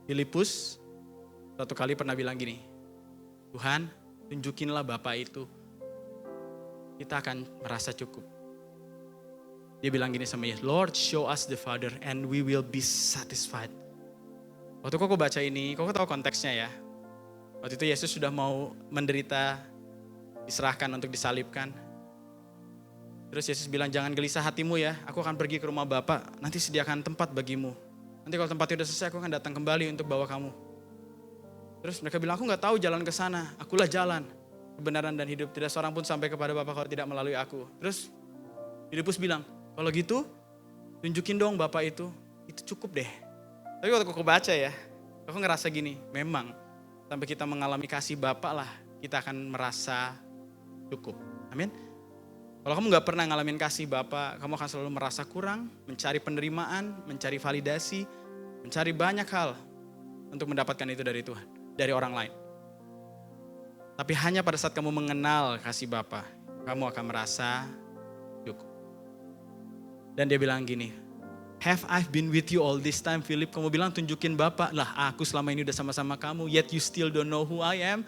Filipus suatu kali pernah bilang gini, Tuhan tunjukinlah Bapa itu, kita akan merasa cukup. Dia bilang gini sama Yesus, Lord show us the Father and we will be satisfied. Waktu kau baca ini, kau tahu konteksnya ya. Waktu itu Yesus sudah mau menderita, diserahkan untuk disalibkan. Terus Yesus bilang, jangan gelisah hatimu ya, aku akan pergi ke rumah Bapa, nanti sediakan tempat bagimu. Nanti kalau tempatnya udah selesai, aku akan datang kembali untuk bawa kamu. Terus mereka bilang, aku gak tahu jalan ke sana, akulah jalan. kebenaran dan hidup. Tidak seorang pun sampai kepada Bapa kalau tidak melalui aku. Terus Filipus bilang, kalau gitu tunjukin dong Bapa itu cukup deh. Tapi waktu aku baca ya, aku ngerasa gini, memang sampai kita mengalami kasih Bapa lah, kita akan merasa cukup. Amin. Kalau kamu gak pernah ngalamin kasih Bapa, kamu akan selalu merasa kurang, mencari penerimaan, mencari validasi, mencari banyak hal untuk mendapatkan itu dari Tuhan, dari orang lain. Tapi hanya pada saat kamu mengenal kasih Bapa, kamu akan merasa cukup. Dan dia bilang gini, have I been with you all this time, Philip? Kamu bilang tunjukin Bapa. Lah, aku selama ini udah sama-sama kamu, yet you still don't know who I am.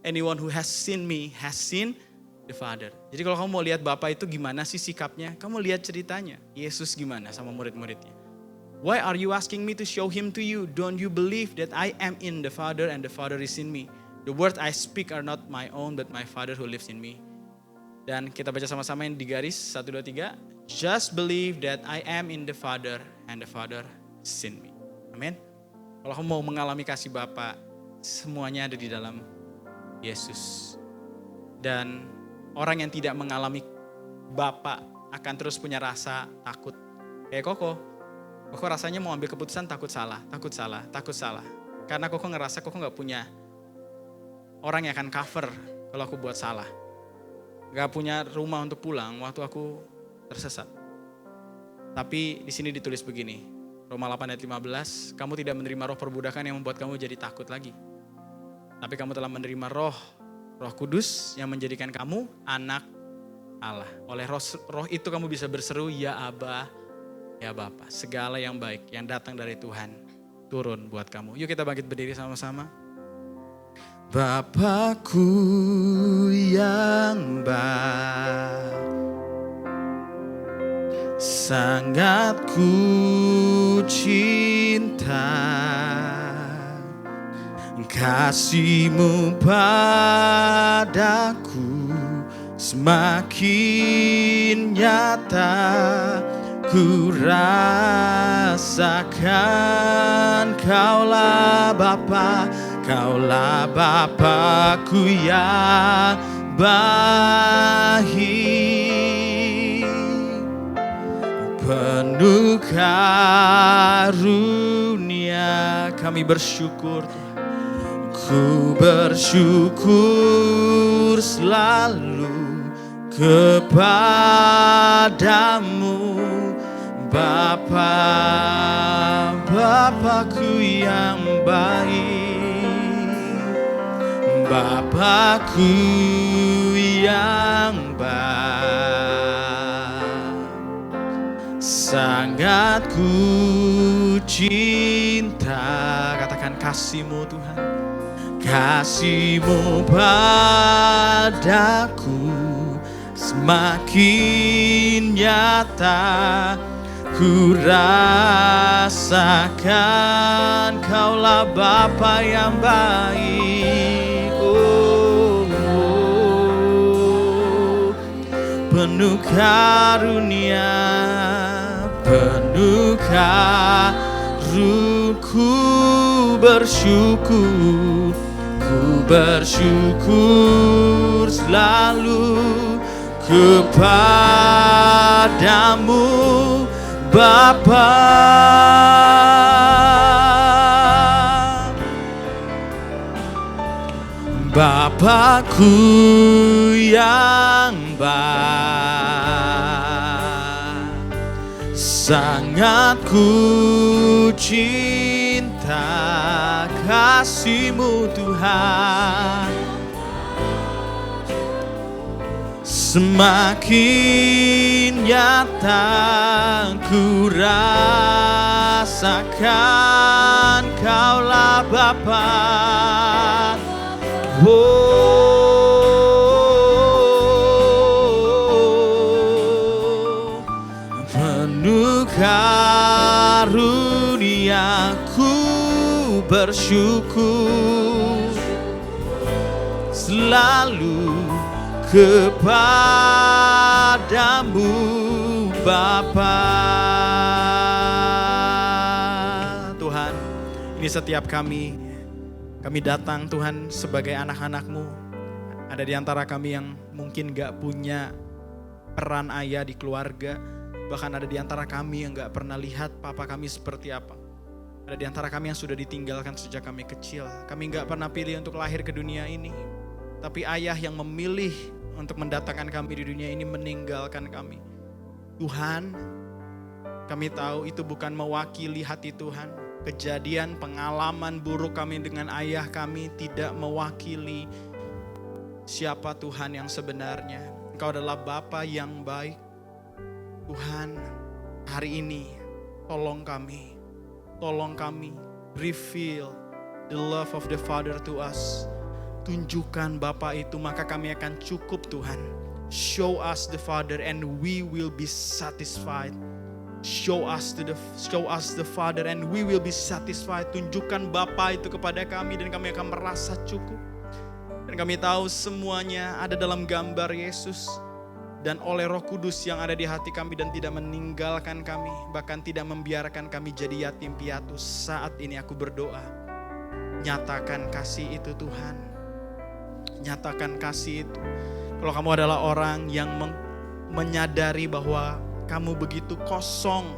Anyone who has seen me has seen the Father. Jadi kalau kamu mau lihat Bapa itu gimana sih sikapnya, kamu lihat ceritanya. Yesus gimana sama murid-muridnya. Why are you asking me to show him to you? Don't you believe that I am in the Father and the Father is in me? The words I speak are not my own, but my Father who lives in me. Dan kita baca sama-sama yang di garis 1, 2, 3. Just believe that I am in the Father and the Father is in me. Amin. Kalau kamu mau mengalami kasih Bapa, semuanya ada di dalam Yesus. Dan orang yang tidak mengalami Bapa akan terus punya rasa takut. Kayak Koko rasanya mau ambil keputusan takut salah. Karena Koko ngerasa Koko gak punya orang yang akan cover kalau aku buat salah. Gak punya rumah untuk pulang waktu aku tersesat. Tapi di sini ditulis begini, Roma 8 ayat 15, kamu tidak menerima roh perbudakan yang membuat kamu jadi takut lagi. Tapi kamu telah menerima roh Kudus yang menjadikan kamu anak Allah. Oleh roh itu kamu bisa berseru, ya Aba, ya Bapa. Segala yang baik yang datang dari Tuhan turun buat kamu. Yuk kita bangkit berdiri sama-sama. Bapakku yang baik, sangat ku cinta. Kasih-Mu padaku semakin nyata, ku rasakan Kaulah Bapa, Kaulah Bapakku yang baik, penuh karunia. Kami bersyukur, ku bersyukur selalu kepadamu, Bapa, Bapakku yang baik, Bapakku yang baik, sangat ku cinta. Katakan kasih-Mu Tuhan, kasih-Mu padaku semakin nyata, ku rasakan Kaulah Bapa yang baik. Penuh karunia, penuh ku bersyukur selalu kepadamu, Bapa, Bapakku yang baik, sangat ku cinta kasih-Mu Tuhan, semakin nyata ku rasakan Kaulah Bapa. Penuh karunia, ku bersyukur selalu kepadamu, Bapa. Tuhan, ini setiap kami datang Tuhan sebagai anak-anak-Mu, Ada di antara kami yang mungkin gak punya peran ayah di keluarga. Bahkan ada di antara kami yang gak pernah lihat papa kami seperti apa. Ada di antara kami yang sudah ditinggalkan sejak kami kecil. Kami gak pernah pilih untuk lahir ke dunia ini. Tapi ayah yang memilih untuk mendatangkan kami di dunia ini meninggalkan kami. Tuhan, kami tahu itu bukan mewakili hati Tuhan. Kejadian, pengalaman buruk kami dengan ayah kami tidak mewakili siapa Tuhan yang sebenarnya. Engkau adalah Bapa yang baik. Tuhan, hari ini tolong kami reveal the love of the Father to us. Tunjukkan Bapa itu, maka kami akan cukup Tuhan. Show us the Father and we will be satisfied. Show us the Father and we will be satisfied. Tunjukkan Bapa itu kepada kami dan kami akan merasa cukup. Dan kami tahu semuanya ada dalam gambar Yesus dan oleh Roh Kudus yang ada di hati kami dan tidak meninggalkan kami, bahkan tidak membiarkan kami jadi yatim piatu. Saat ini aku berdoa, nyatakan kasih itu Tuhan. Nyatakan kasih itu. Kalau kamu adalah orang yang menyadari bahwa kamu begitu kosong,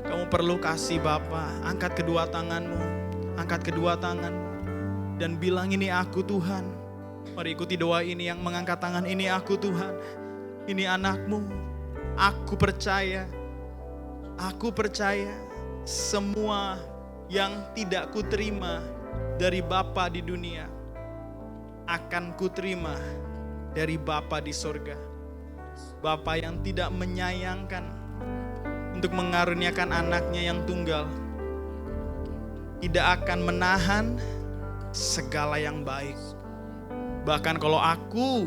kamu perlu kasih Bapa, angkat kedua tanganmu dan bilang, ini aku Tuhan. Mari ikuti doa ini yang mengangkat tangan, ini aku Tuhan, ini anakmu. Aku percaya semua yang tidak kuterima dari Bapa di dunia akan kuterima dari Bapa di sorga. Bapa yang tidak menyayangkan untuk mengaruniakan anaknya yang tunggal, tidak akan menahan segala yang baik. Bahkan kalau aku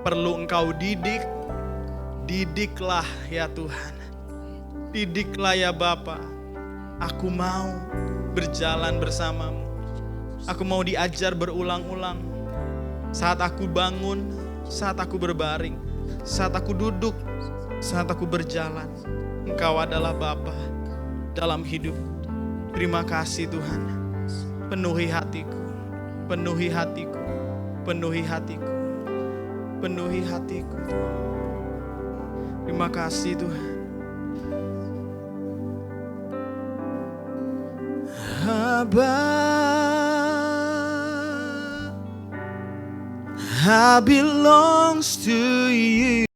perlu engkau didik, didiklah ya Tuhan. Didiklah ya Bapa. Aku mau berjalan bersamamu. Aku mau diajar berulang-ulang. Saat aku bangun, saat aku berbaring, saat aku duduk, saat aku berjalan. Engkau adalah Bapa dalam hidup. Terima kasih Tuhan. Penuhi hatiku, penuhi hatiku, penuhi hatiku, penuhi hatiku. Terima kasih Tuhan. Abba, I belongs to you.